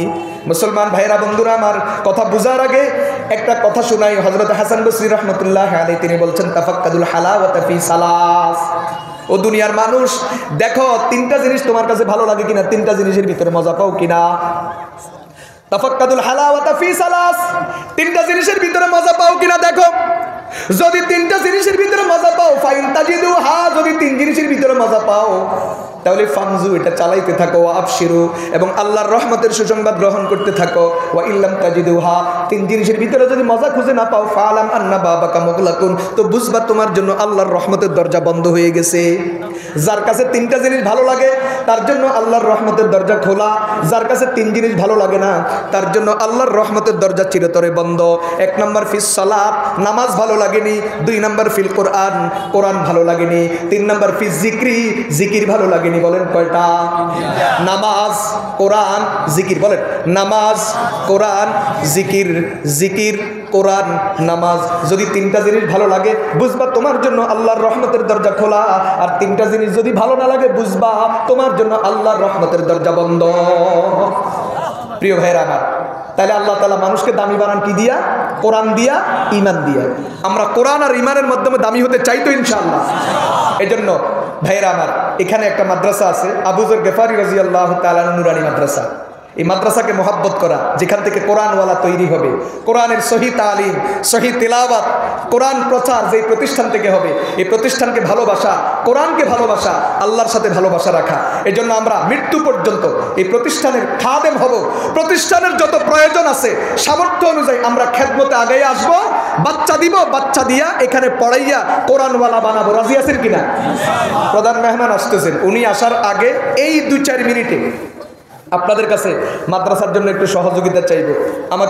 মুসলমান ভাইরা, বন্ধুরা, আমার কথা বুঝার আগে একটা কথা শোনাই। হযরত হাসান বসরি রাহমাতুল্লাহ আলাইহি তিনি বলছেন, তাফাক্কাদুল হালাওয়াতা ফি সালাস। ও দুনিয়ার মানুষ, দেখো তিনটা জিনিস তোমার কাছে ভালো লাগে কিনা, তিনটা জিনিসের ভিতরে মজা পাও কিনা। তাফাক্কাদুল হালাওয়াতা ফি সালাস, তিনটা জিনিসের ভিতরে মজা পাও কিনা দেখো। যদি তিনটা জিনিসের ভিতরে মজা পাও, ফাইন তাজিদুহা, যদি তিন জিনিসের ভিতরে মজা পাও, তাহলে ফামজু, এটা চালাইতে থাকো, আবশিরু, এবং আল্লাহর রহমতের সুসংবাদ গ্রহণ করতে থাকো। ওয়া ইল্লাম তাজিদুহা, তিন জিনিসের ভিতরে যদি মজা খুঁজে না পাও, ফালাম আন্না বাবাকা মুগলাকুন, তো বুঝবা তোমার জন্য আল্লাহর রহমতের দরজা বন্ধ হয়ে গেছে। যার কাছে তিনটা জিনিস ভালো লাগে, তার জন্য আল্লাহর রহমতের দরজা খোলা। যার কাছে তিন জিনিস ভালো লাগে না, তার জন্য আল্লাহর রহমতের দরজা চিরতরে বন্ধ। 1 নম্বর ফিস সালাত, নামাজ ভালো লাগেনি। 2 নম্বর ফিল কোরআন, কোরআন ভালো লাগেনি। 3 নম্বর ফিস জিক্রি, জিকির ভালো লাগেনি। বলেন কয়টা? নামাজ, কোরআন, জিকির। বলেন নামাজ, কোরআন, জিকির। জিকির, কোরআন, নামাজ। যদি তিনটা জিনিস ভালো লাগে, বুঝবা তোমার জন্য আল্লাহর রহমতের দরজা খোলা। আর তিনটা জিনিস যদি ভালো না লাগে, বুঝবা তোমার জন্য আল্লাহর রহমতের দরজা বন্ধ। প্রিয় ভাইরা আমার, তাহলে আল্লাহ তাআলা মানুষকে দামি বানান কি দিয়া? কোরআন দিয়া, ঈমান দিয়া। আমরা কোরআন আর ঈমানের মাধ্যমে দামি হতে চাই তো ইনশাআল্লাহ। এজন্য ভাইরা আমার, এখানে একটা মাদ্রাসা আছে, আবু যর গেফারি রাদিয়াল্লাহু তাআলা নুরানি মাদ্রাসা। এই মাদ্রাসাকে মহব্বত করা, যেখান থেকে কোরআনওয়ালা তৈরি হবে, কোরআনের সহি তালিম, সহি তিলাওয়াত, কোরআন প্রচার যে প্রতিষ্ঠান থেকে হবে, এই প্রতিষ্ঠানকে ভালোবাসা, কোরআনকে ভালোবাসা, আল্লাহর সাথে ভালোবাসা রাখা। এজন্য আমরা মৃত্যু পর্যন্ত এই প্রতিষ্ঠানের খাদেম হব। প্রতিষ্ঠানের যত প্রয়োজন আছে, সামর্থ্য অনুযায়ী আমরা খেদমতে আগে আসব, বাচ্চা দিব, বাচ্চা দিয়া এখানে পড়াইয়া কোরআনওয়ালা বানাবো। রাজি আছেন কিনা? প্রধান মেহমান আসতেছেন, উনি আসার আগে এই 2-4 মিনিটে আপনাদের কাছে মাদ্রাসার জন্য একটু সহযোগিতা চাইব। আমার